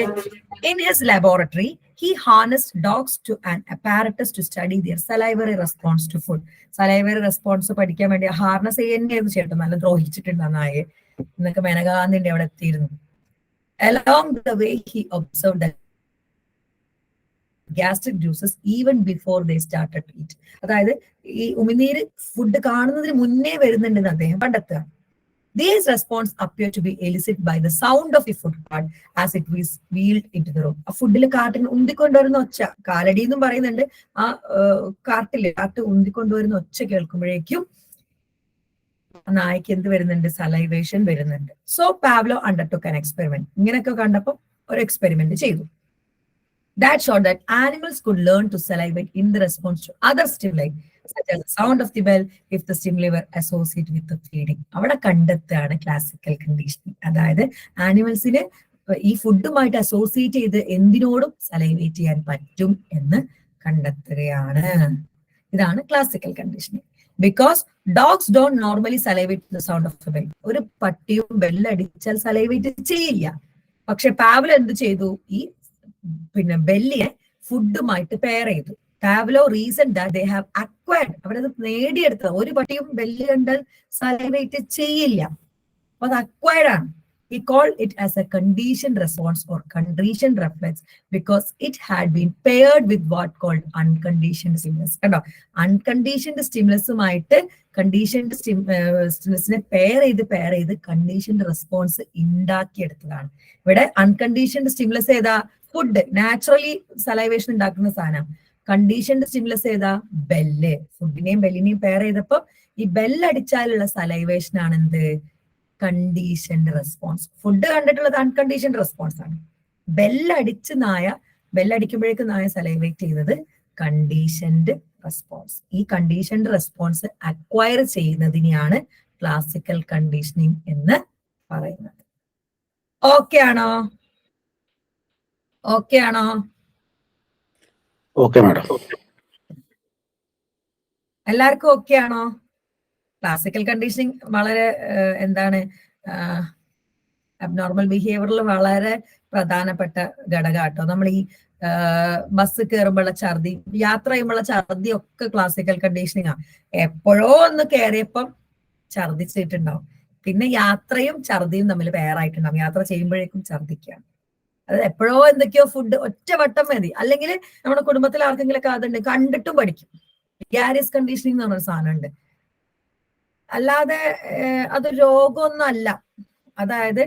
[SPEAKER 1] in his laboratory he harnessed dogs to an apparatus to study their salivary response to food. Salivary response പഠിക്കാൻ വേണ്ടി ഹാർനസ് ചെയ്യുന്നതായിരുന്നു ചേട്ടൻ. നല്ല ദ്രോഹിച്ചിട്ടുണ്ട് ആ നായെ എന്നൊക്കെ മേനകാന്തിന്റെ അവിടെ എത്തിയിരുന്നു. Along the way he observed that gastric juices even before they started to eat. അതായത് ഈ ഉമിനീര് ഫുഡ് കാണുന്നതിന് മുന്നേ വരുന്നുണ്ടെന്ന് അദ്ദേഹം കണ്ടെത്തുക. These response appear to be elicited by the sound of the food cart as it was wheeled into the room. ആ ഫുഡിൽ കാട്ടിന് ഉന്തിക്കൊണ്ടുവരുന്ന ഒച്ച, കാലടി എന്നും പറയുന്നുണ്ട്, ആ കാട്ട് ഉന്തിക്കൊണ്ടുവരുന്ന ഒച്ച കേൾക്കുമ്പോഴേക്കും നായ്ക്ക് എന്ത് വരുന്നുണ്ട്? സലൈവേഷൻ വരുന്നുണ്ട്. So Pavlov undertook an experiment. ഇങ്ങനെയൊക്കെ കണ്ടപ്പോൾ ഒരു എക്സ്പെരിമെന്റ് ചെയ്തു. That showed that animals could learn to salivate in the response to other stimuli, such as the sound of the bell, if the stimuli were associated with the feeding. അവിടെ കണ്ടെത്തുകയാണ് ക്ലാസിക്കൽ കണ്ടീഷനിങ്. അതായത് ആനിമൽസിന് ഈ ഫുഡുമായിട്ട് അസോസിയേറ്റ് ചെയ്ത് എന്തിനോടും സലൈവേറ്റ് ചെയ്യാൻ പറ്റും എന്ന് കണ്ടെത്തുകയാണ്. ഇതാണ് classical conditioning. Because dogs don't normally salivate the sound of the bell. ഒരു പട്ടിയും ബെല്ലടിച്ചാൽ സലൈവേറ്റ് ചെയ്യില്ല. പക്ഷെ പാവ്ലോ എന്ത് ചെയ്തു? ഈ ബെല്ലിയെ ഫുഡുമായിട്ട് പെയർ ചെയ്തു. പാവ്ലോ reason that they have acquired, അവരത് നേടിയെടുത്തത്. ഒരു പട്ടിയും ബെല്ല് കണ്ടാൽ സലൈവേറ്റ് ചെയ്യില്ല. അപ്പൊ അത് അക്വയർഡ് ആണ്. He called it as a conditioned response or conditioned reflex because it had been paired with what called unconditioned stimulus. കണ്ടോ, അൺകണ്ടീഷൻഡ് സ്റ്റിമുലസുമായിട്ട് കണ്ടീഷൻഡ് സ്റ്റിമുലസിനെ പെയർ ചെയ്ത് കണ്ടീഷൻഡ് റെസ്പോൺസ് ഉണ്ടാക്കിയെടുത്തതാണ്. ഇവിടെ അൺകണ്ടീഷൻഡ് സ്റ്റിമുലസ് ഏതാ? ഫുഡ്, നാച്ചുറലി സലൈവേഷൻ ഉണ്ടാക്കുന്ന സാധനം. കണ്ടീഷൻഡ് സ്റ്റിമുലസ് ഏതാ? ബെല്ല്. ഫുഡിനെയും ബെല്ലിനെയും പെയർ ചെയ്തപ്പോ ഈ ബെല്ലടിച്ചാലുള്ള സലൈവേഷൻ ആണ് എന്ത്? Conditioned response. ഫുഡ് കണ്ടിട്ടുള്ളത് അൺകണ്ടീഷൻഡ് റെസ്പോൺസ് ആണ്. ബെല്ലടിക്കുമ്പോഴേക്കും നായ സലൈവേറ്റ് ചെയ്തത് കണ്ടീഷൻഡ് റെസ്പോൺസ്. ഈ കണ്ടീഷൻഡ് റെസ്പോൺസ് അക്വയർ ചെയ്യുന്നതിനെയാണ് ക്ലാസിക്കൽ കണ്ടീഷനിങ് എന്ന് പറയുന്നത്. ഓക്കെ ആണോ? ഓക്കെ ആണോ?
[SPEAKER 2] Okay madam.
[SPEAKER 1] എല്ലാവർക്കും ഓക്കെ ആണോ? ക്ലാസിക്കൽ കണ്ടീഷനിങ് വളരെ എന്താണ്, അബ്നോർമൽ ബിഹേവിയറിൽ വളരെ പ്രധാനപ്പെട്ട ഘടകമാട്ടോ. നമ്മൾ ഈ ബസ് കയറുമ്പോഴുള്ള ഛർദി, യാത്ര ചെയ്യുമ്പോഴുള്ള ഛർദി ഒക്കെ ക്ലാസിക്കൽ കണ്ടീഷനിങ് ആണ്. എപ്പോഴോ ഒന്ന് കയറിയപ്പം ഛർദിച്ചിട്ടുണ്ടാവും. പിന്നെ യാത്രയും ഛർദിയും തമ്മിൽ പേരായിട്ടുണ്ടാവും. യാത്ര ചെയ്യുമ്പോഴേക്കും ഛർദിക്കുകയാണ്. അത് എപ്പോഴോ എന്തൊക്കെയോ ഫുഡ് ഒറ്റ വട്ടം മതി. അല്ലെങ്കിൽ നമ്മുടെ കുടുംബത്തിൽ ആർക്കെങ്കിലും ഒക്കെ അതുണ്ട്, കണ്ടിട്ടും പഠിക്കും. ഗ്യാരിയസ് കണ്ടീഷനിങ് എന്ന് പറഞ്ഞൊരു സാധനം ഉണ്ട്. അല്ലാതെ അത് രോഗമൊന്നും അല്ല. അതായത്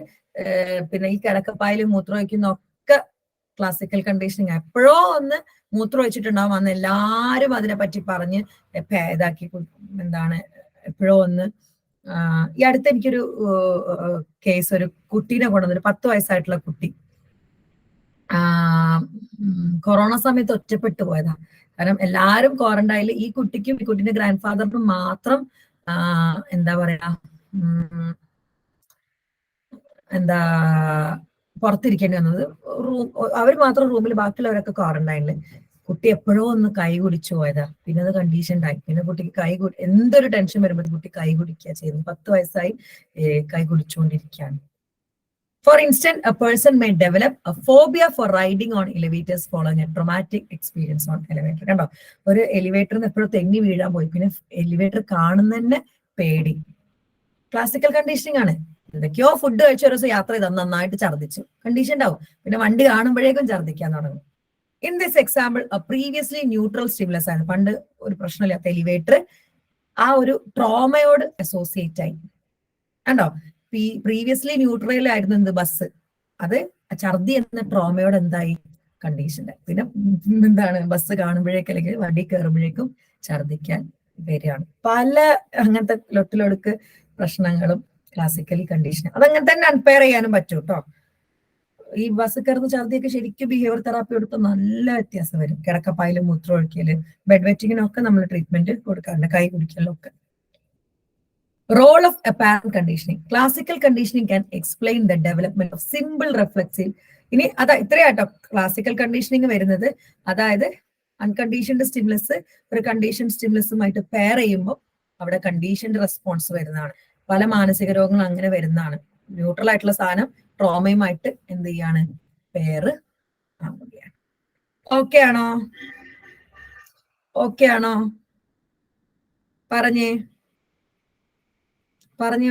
[SPEAKER 1] പിന്നെ ഈ കിടക്കപ്പായലും മൂത്രം ഒഴിക്കുന്ന ഒക്കെ ക്ലാസിക്കൽ കണ്ടീഷനിങ്. എപ്പോഴോ ഒന്ന് മൂത്രം ഒഴിച്ചിട്ടുണ്ടാവും, അന്ന് എല്ലാരും അതിനെ പറ്റി പറഞ്ഞ് ഇതാക്കി, എന്താണ് എപ്പോഴോ ഒന്ന് ഈ അടുത്ത് എനിക്കൊരു കേസ്, ഒരു കുട്ടീനെ കൊണ്ടുവന്നൊരു 10 വയസ്സായിട്ടുള്ള കുട്ടി കൊറോണ സമയത്ത് ഒറ്റപ്പെട്ടു പോയതാ. കാരണം എല്ലാരും ക്വാറന്റൈനിൽ, ഈ കുട്ടിക്കും ഈ കുട്ടിന്റെ ഗ്രാൻഡ് ഫാദറിനും മാത്രം എന്താ പറയാ എന്താ പുറത്തിരിക്കേണ്ടി വന്നത്. അവർ മാത്രം റൂമിൽ, ബാക്കിയുള്ളവരൊക്കെ ക്വാറന്റൈനിൽ. കുട്ടി എപ്പോഴോ ഒന്ന് കൈ കുടിച്ചു പോയതാ. പിന്നെ അത് കണ്ടീഷൻഡായി. പിന്നെ കുട്ടിക്ക് എന്തൊരു ടെൻഷൻ വരുമ്പോൾ കുട്ടി കൈ കുടിക്കുക ചെയ്യുന്നു. 10 വയസ്സായി കൈ കുടിച്ചുകൊണ്ടിരിക്കുകയാണ്. For instance, a person may develop a phobia for riding on elevators following a traumatic experience on elevator. കണ്ടോ, ഒരു എലിവേറ്ററിന് എപ്പോഴും തെന്നി വീഴാൻ പോയി, പിന്നെ എലിവേറ്റർ കാണുന്നതന്നെ പേടി. ക്ലാസിക്കൽ കണ്ടീഷനിങ് ആണ്. എന്തൊക്കെയോ ഫുഡ് കഴിച്ച ഒരു ദിവസം യാത്ര ചെയ്താൽ നന്നായിട്ട് ഛർദ്ദിച്ചു, കണ്ടീഷൻ ഉണ്ടാവും. പിന്നെ വണ്ടി കാണുമ്പോഴേക്കും ഛർദ്ദിക്കാൻ തുടങ്ങും. In this example previously neutral stimulus ആണ്. പണ്ട് ഒരു പ്രശ്നമില്ലാത്ത എലിവേറ്റർ ആ ഒരു ട്രോമയോട് അസോസിയേറ്റ് ആയി. കണ്ടോ, പ്രീവിയസ്ലി ന്യൂട്രലായിരുന്നു എന്ത്, ബസ്. അത് ഛർദി എന്ന ട്രോമയോട് എന്തായി, കണ്ടീഷൻ്റെ. പിന്നെ എന്താണ്, ബസ് കാണുമ്പോഴേക്കും അല്ലെങ്കിൽ വണ്ടി കയറുമ്പോഴേക്കും ഛർദിക്കാൻ വരികയാണ്. പല അങ്ങനത്തെ ലൊട്ടിലൊടുക്ക് പ്രശ്നങ്ങളും ക്ലാസിക്കലി കണ്ടീഷൻ. അതങ്ങനെ തന്നെ അൺപെയർ ചെയ്യാനും പറ്റും കേട്ടോ. ഈ ബസ് കയറുന്ന ഛർദിയൊക്കെ ശരിക്കും ബിഹേവിയർ തെറാപ്പി കൊടുത്താൽ നല്ല വ്യത്യാസം വരും. കിടക്കപ്പായലും മൂത്രം ഒഴിക്കല്, ബെഡ് വെറ്റിങ്ങിനൊക്കെ നമ്മൾ ട്രീറ്റ്മെന്റ് കൊടുക്കാറുണ്ട്, കൈ കുടിക്കലൊക്കെ. Role of apparent conditioning. Classical conditioning can explain the development of simple reflexive. ഇനി ഇത്രയാട്ടോ ക്ലാസിക്കൽ കണ്ടീഷനിങ് വരുന്നത്. അതായത് അൺകണ്ടീഷൻഡ് സ്റ്റിമുലസ് ഒരു കണ്ടീഷൻ സ്റ്റിമുലസുമായിട്ട് പെയർ ചെയ്യുമ്പോൾ അവിടെ കണ്ടീഷൻഡ് റെസ്പോൺസ് വരുന്നതാണ്. പല മാനസിക രോഗങ്ങളും അങ്ങനെ വരുന്നതാണ്. ന്യൂട്രൽ ആയിട്ടുള്ള സാധനം ട്രോമയുമായിട്ട് എന്ത് ചെയ്യാണ്, പെയർ ആവുകയാണ്. ഓക്കെ ആണോ? ഓക്കെ ആണോ? പറഞ്ഞേ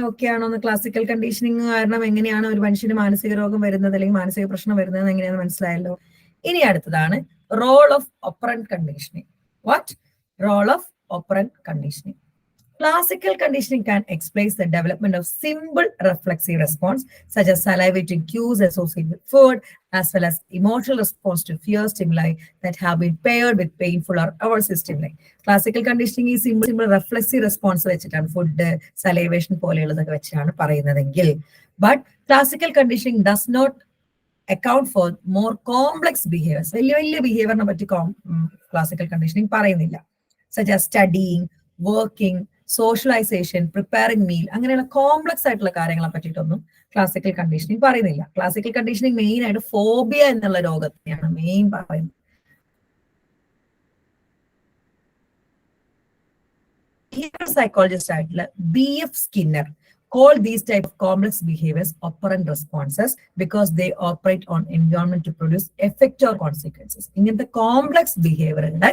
[SPEAKER 1] ഓക്കെ ആണോ എന്ന്. ക്ലാസിക്കൽ കണ്ടീഷനിങ് കാരണം എങ്ങനെയാണ് ഒരു മനുഷ്യന് മാനസിക രോഗം വരുന്നത് അല്ലെങ്കിൽ മാനസിക പ്രശ്നം വരുന്നത് എങ്ങനെയാണെന്ന് മനസ്സിലായല്ലോ. ഇനി അടുത്തതാണ് role of operant conditioning. What? Role of operant conditioning. Classical conditioning can explain the development of simple reflexive response, such as salivating cues associated with food, as well as emotional response to fear stimuli that have been paired with painful or aversive stimuli. Classical conditioning is simple reflexive response വെച്ചിട്ടാണ്, ഫുഡ്, സലൈവേഷൻ പോലെയുള്ളതൊക്കെ വെച്ചാണ് പറയുന്നതെങ്കിൽ, but classical conditioning does not account for more complex behaviors. വലിയ ബിഹേവിയറിനെ പറ്റി ക്ലാസിക്കൽ കണ്ടീഷനിങ് പറയുന്നില്ല. such as studying, working, socialisation, preparing meal, അങ്ങനെയുള്ള കോംപ്ലക്സ് ആയിട്ടുള്ള കാര്യങ്ങളെ പറ്റിയിട്ടൊന്നും ക്ലാസിക്കൽ കണ്ടീഷനിങ് പറയുന്നില്ല. ക്ലാസിക്കൽ കണ്ടീഷനിങ് മെയിൻ ആയിട്ട് ഫോബിയ എന്നുള്ള രോഗത്തെയാണ് മെയിൻ പറയുന്നത്. സൈക്കോളജിസ്റ്റ് ആയിട്ടുള്ള BF Skinner call these type of complex behaviors operant responses because they operate on environment to produce effect or consequences. ഇങ്ങനത്തെ കോംപ്ലക്സ് ബിഹേവിയറുടെ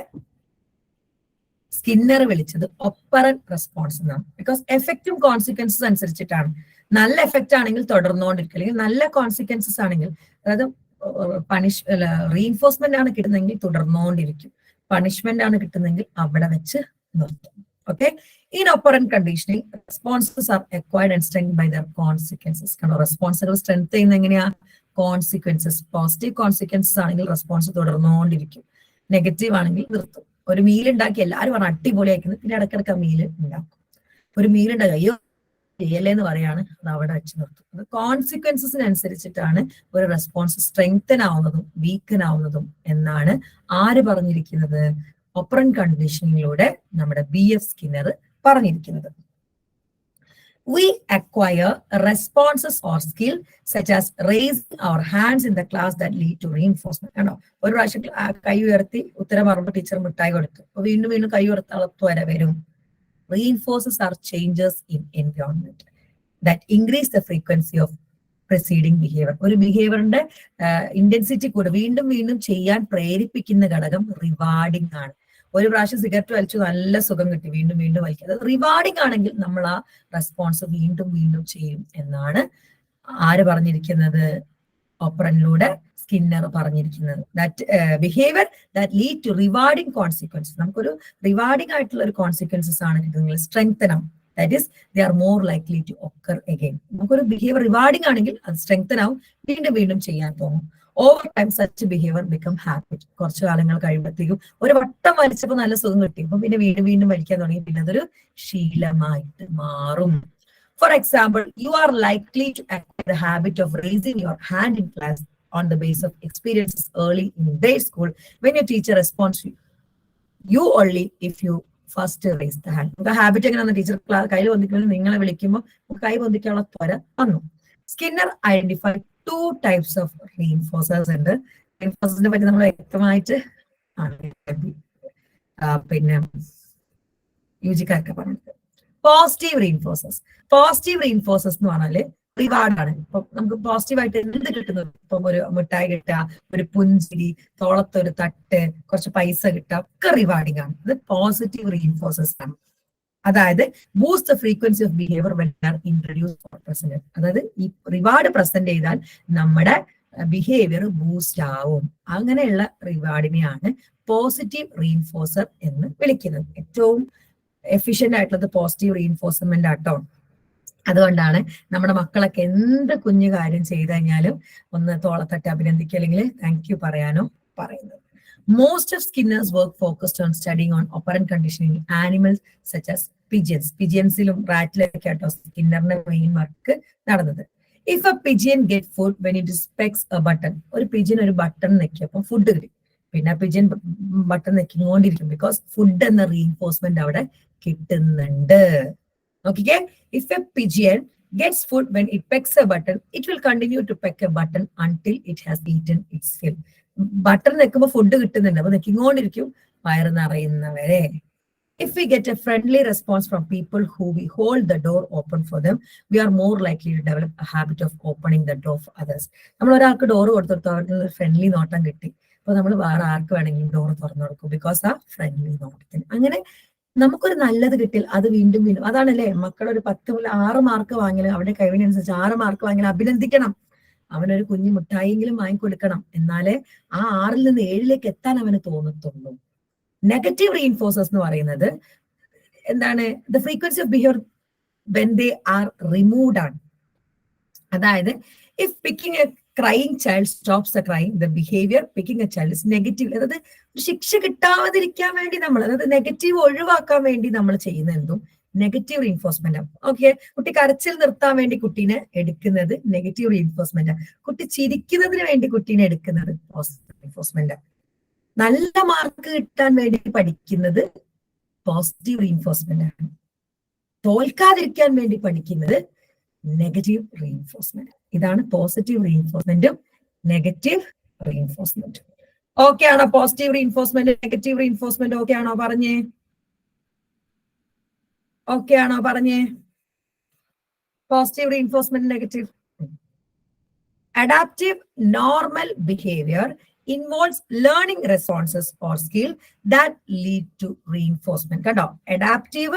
[SPEAKER 1] സ്കിന്നർ വിളിച്ചത് ഒപ്പറന്റ് റെസ്പോൺസ് എന്നാണ്. ബിക്കോസ് എഫക്റ്റും കോൺസിക്വൻസസ് അനുസരിച്ചിട്ടാണ്. നല്ല എഫക്റ്റ് ആണെങ്കിൽ തുടർന്നുകൊണ്ടിരിക്കും, അല്ലെങ്കിൽ നല്ല കോൺസിക്വൻസസ് ആണെങ്കിൽ, അതായത് റീഇൻഫോഴ്സ്മെന്റ് ആണ് കിട്ടുന്നതെങ്കിൽ തുടർന്നുകൊണ്ടിരിക്കും, പണിഷ്മെന്റ് ആണ് കിട്ടുന്നതെങ്കിൽ അവിടെ വെച്ച് നിർത്തും. Okay. In operant conditioning responses are acquired and strength by their consequences. കാരണം റെസ്പോൺസുകൾ സ്ട്രെങ്ത് ചെയ്യുന്ന എങ്ങനെയാ, കോൺസിക്വൻസസ്. പോസിറ്റീവ് കോൺസിക്വൻസസ് ആണെങ്കിൽ റെസ്പോൺസ് തുടർന്നുകൊണ്ടിരിക്കും, നെഗറ്റീവ് ആണെങ്കിൽ നിർത്തും. ഒരു മീൽ ഉണ്ടാക്കി എല്ലാവരും പറഞ്ഞ അടിപൊളിയാക്കുന്നത്, പിന്നെ ഇടക്കിടക്ക് മീല് ഉണ്ടാക്കും. ഒരു മീൽ ഉണ്ടാക്കി അയ്യോ ചെയ്യല്ലേ എന്ന് പറയാണ്, അത് അവിടെ വെച്ച് നിർത്തും. അത് കോൺസിക്വൻസസിനനുസരിച്ചിട്ടാണ് ഒരു റെസ്പോൺസ് സ്ട്രെങ്തൻ ആവുന്നതും വീക്കൻ ആവുന്നതും എന്നാണ് ആര് പറഞ്ഞിരിക്കുന്നത്, ഓപ്പറന്റ് കണ്ടീഷനിങ്ങിലൂടെ നമ്മുടെ BF സ്കിന്നർ പറഞ്ഞിരിക്കുന്നത്. We acquire responses or skill such as raising our hands in the class that lead to reinforcement. ആണോ, ഒരു പ്രാവശ്യം കൈ ഉയർത്തി ഉത്തരം പറയുമ്പോൾ ടീച്ചർ മിഠായി കൊടുത്തു, അപ്പൊ വീണ്ടും കൈ ഉയർത്താളത്ത് വരെ വരും. Reinforces are changes in environment that increase the frequency of preceding behavior. ഒരു ബിഹേവിയറിന്റെ ഇന്റൻസിറ്റി കൂടെ വീണ്ടും ചെയ്യാൻ പ്രേരിപ്പിക്കുന്ന ഘടകം റിവാർഡിംഗ് ആണ്. ഒരു പ്രാവശ്യം സിഗരറ്റ് വലിച്ചു നല്ല സുഖം കിട്ടി, വീണ്ടും വലിക്കുക. അത് റിവാർഡിംഗ് ആണെങ്കിൽ നമ്മൾ ആ റെസ്പോൺസ് വീണ്ടും ചെയ്യും എന്നാണ് ആര് പറഞ്ഞിരിക്കുന്നത്, ഓപ്പറന്റിലൂടെ സ്കിന്നർ പറഞ്ഞിരിക്കുന്നത്. That behaviour that lead to rewarding consequences. നമുക്കൊരു റിവാർഡിംഗ് ആയിട്ടുള്ള ഒരു കോൺസിക്വൻസസ് ആണ് കിട്ടുന്നത്, സ്ട്രെങ്തൻ ആവും. That is they are more likely to occur again. നമുക്കൊരു ബിഹേവിയർ റിവാർഡിംഗ് ആണെങ്കിൽ അത് സ്ട്രെങ്തൻ ആവും, വീണ്ടും ചെയ്യാൻ തോന്നും. Over time such behaviour become habit. കുറച്ചു കാലങ്ങൾ കഴിയുമ്പോഴത്തേക്കും ഒരു വട്ടം വലിച്ചപ്പോൾ നല്ല സുഖം കിട്ടി, അപ്പൊ പിന്നെ വീണ്ടും വലിക്കാൻ തുടങ്ങി, പിന്നെ അതൊരു ശീലമായിട്ട് മാറും. For example, you are likely to acquire the habit of raising your hand in class on the basis of experiences early in grade school when your teacher responds to you only if you first raise the hand. നമുക്ക് ഹാബിറ്റ് എങ്ങനെയാണ് ടീച്ചർ കൈ പൊന്തിക്കുമ്പോൾ നിങ്ങളെ വിളിക്കുമ്പോൾ കൈ പൊന്തിക്കാനുള്ള ത്വര വന്നു. Skinner identify 2 types of reinforcers ഉണ്ട്. റീൻഫോഴ്സസിനെ പറ്റി നമ്മൾ വ്യക്തമായിട്ട് പിന്നെ യുജിക്കാരൊക്കെ പറഞ്ഞത്. പോസിറ്റീവ് റീൻഫോഴ്സസ്. പോസിറ്റീവ് റീൻഫോഴ്സസ് എന്ന് പറഞ്ഞാല് റിവാർഡാണ്. ഇപ്പൊ നമുക്ക് പോസിറ്റീവായിട്ട് എന്ത് കിട്ടുന്നു, ഇപ്പം ഒരു മിഠായി കിട്ടുക, ഒരു പുഞ്ചിരി, തോളത്തൊരു തട്ട്, കുറച്ച് പൈസ കിട്ടുക, ഒക്കെ റിവാർഡിംഗ് ആണ്. ഇത് പോസിറ്റീവ് റീൻഫോഴ്സസ് ആണ്. അതായത് boost the frequency of behaviour when are introduce or present. അതായത് ഈ റിവാർഡ് പ്രസന്റ് ചെയ്താൽ നമ്മുടെ ബിഹേവിയർ ബൂസ്റ്റ് ആവും. അങ്ങനെയുള്ള റിവാർഡിനെയാണ് പോസിറ്റീവ് റീൻഫോഴ്സർ എന്ന് വിളിക്കുന്നത്. ഏറ്റവും എഫിഷ്യന്റ് ആയിട്ടുള്ളത് പോസിറ്റീവ് റീൻഫോഴ്സ്മെന്റ് ആട്ടോ. അതുകൊണ്ടാണ് നമ്മുടെ മക്കളൊക്കെ എന്ത് കുഞ്ഞു കാര്യം ചെയ്തു കഴിഞ്ഞാലും ഒന്ന് തോളത്തട്ടി അഭിനന്ദിക്കുക അല്ലെങ്കിൽ താങ്ക് യു പറയാനോ പറയുന്നത്. Most of Skinner's work focused on studying on operant conditioning in animals such as pigeons. Pigeonsilum റാറ്റിലൊക്കെ ആട്ടോ സ്കിന്നറിന്റെ മെയിൻ വർക്ക് നടന്നത്. If a pigeon get food when it pecks a button, ഒരു പിജിൻ ഒരു ബട്ടൺ നെക്കിയപ്പോൾ ഫുഡ് കിട്ടും. പിന്നെ പിജിൻ ബട്ടൺ നെക്കിക്കൊണ്ടിരിക്കും ബിക്കോസ് ഫുഡ് എന്ന റീഇൻഫോഴ്സ്മെന്റ് അവിടെ കിട്ടുന്നുണ്ട്. Okay, if a pigeon gets food when it pecks a button, it will continue to peck a button until it has eaten its fill. Button നെക്കുമ്പോൾ ഫുഡ് കിട്ടുന്നുണ്ട്, അപ്പൊ നെക്കിക്കൊണ്ടിരിക്കും വയറ് നിറയുന്നവരെ. If we get a friendly response from people who we hold the door open for them, we are more likely to develop a habit of opening the door for others. നമ്മൾ ഒരാൾക്ക് ഡോർ കൊടുത്തു അവർക്ക് ഫ്രണ്ട്ലി നോട്ടം കിട്ടി, അപ്പൊ നമ്മൾ വേറെ ആർക്ക് വേണമെങ്കിലും ഡോർ തുറന്നു കൊടുക്കും ബിക്കോസ് ആ ഫ്രണ്ട്ലി നോട്ടത്തിന്. അങ്ങനെ നമുക്കൊരു നല്ലത് കിട്ടിയാൽ അത് വീണ്ടും വീണ്ടും, അതാണല്ലേ മക്കളൊരു 10 മുതൽ 6 മാർക്ക് വാങ്ങിയാലും അവരുടെ കഴിവിനനുസരിച്ച് 6 മാർക്ക് വാങ്ങിയാലും അഭിനന്ദിക്കണം. അവനൊരു കുഞ്ഞു മിഠായിയെങ്കിലും വാങ്ങിക്കൊടുക്കണം, എന്നാലേ ആ 6ൽ നിന്ന് 7ലേക്ക് എത്താൻ അവന് തോന്നത്തുള്ളൂ. നെഗറ്റീവ് റീഇൻഫോഴ്സേഴ്സ് എന്ന് പറയുന്നത് എന്താണ്? The frequency of behaviour when they are removed ആണ്. അതായത് if picking A crying child stops the crying, the behaviour picking A child is negative. അതായത് ശിക്ഷ കിട്ടാതിരിക്കാൻ വേണ്ടി നമ്മൾ, അതായത് നെഗറ്റീവ് ഒഴിവാക്കാൻ വേണ്ടി നമ്മൾ ചെയ്യുന്ന എന്തും നെഗറ്റീവ് റീഇൻഫോഴ്സ്മെന്റ് ആണ്. ഓക്കെ, കുട്ടി കരച്ചിൽ നിർത്താൻ വേണ്ടി കുട്ടീനെ എടുക്കുന്നത് നെഗറ്റീവ് റീഇൻഫോഴ്സ്മെന്റ് ആണ്. കുട്ടി ചിരിക്കുന്നതിന് വേണ്ടി കുട്ടീനെ എടുക്കുന്നത് പോസിറ്റീവ് റീഇൻഫോഴ്സ്മെന്റ് ആണ്. നല്ല മാർക്ക് കിട്ടാൻ വേണ്ടി പഠിക്കുന്നത് പോസിറ്റീവ് റീഇൻഫോഴ്സ്മെന്റ് ആണ്. തോൽക്കാതിരിക്കാൻ വേണ്ടി പഠിക്കുന്നത് നെഗറ്റീവ് റീഇൻഫോഴ്സ്മെന്റ്. ഇതാണ് പോസിറ്റീവ് റീഇൻഫോഴ്സ്മെന്റും നെഗറ്റീവ് റീഇൻഫോഴ്സ്മെന്റും. ഓക്കെ ആണോ? Positive reinforcement negative reinforcement okay ആണോ? പറഞ്ഞേ ഓക്കെ ആണോ? പറഞ്ഞേ positive reinforcement negative. Adaptive normal behaviour involves learning responses or skill that lead to reinforcement. കണ്ടോ? adaptive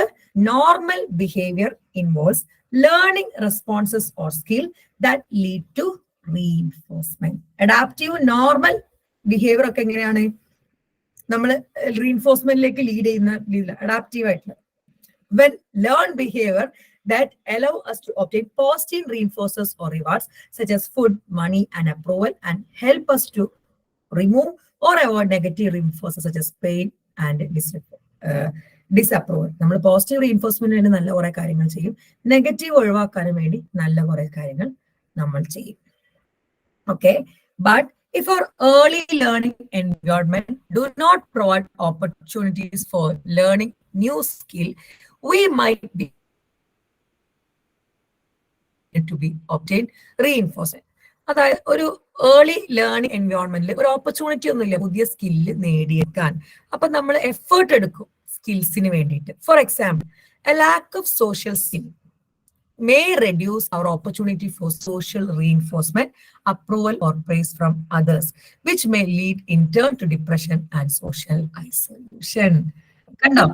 [SPEAKER 1] normal behavior involves learning responses or skill that lead to reinforcement. adaptive normal behavior ഒക്കെ എങ്ങനെയാണ് നമ്മൾ റീഇൻഫോഴ്സ്മെന്റിലേക്ക് ലീഡ് ചെയ്യുന്ന രീതിയിൽ അഡാപ്റ്റീവ് ആയിട്ടുള്ള when learned behavior that allow us to obtain positive reinforcers or rewards such as food, money and approval and help us to remove or avoid negative reinforcers such as pain and disapproval. നമ്മൾ പോസിറ്റീവ് റീഇൻഫോഴ്സ്മെന്റിന് വേണ്ടി നല്ല കുറെ കാര്യങ്ങൾ ചെയ്യും, നെഗറ്റീവ് ഒഴിവാക്കാനും വേണ്ടി നല്ല കുറെ കാര്യങ്ങൾ നമ്മൾ ചെയ്യും. Okay, but if our early learning environment do not provide opportunities for learning new skill, we might be to be obtained reinforcement. അതായത് ഒരു ഏർലി ലേണിംഗ് എൻവയോൺമെന്റിൽ ഒരു ഓപ്പർച്യൂണിറ്റി ഒന്നുമില്ല പുതിയ സ്കില്ല് നേടിയെടുക്കാൻ. അപ്പൊ നമ്മൾ എഫേർട്ട് എടുക്കും സ്കിൽസിന് വേണ്ടിയിട്ട്. For example, A lack of social skill may reduce our opportunity for social reinforcement, approval or praise from others, which may lead in turn to depression and social isolation. കണ്ടോ?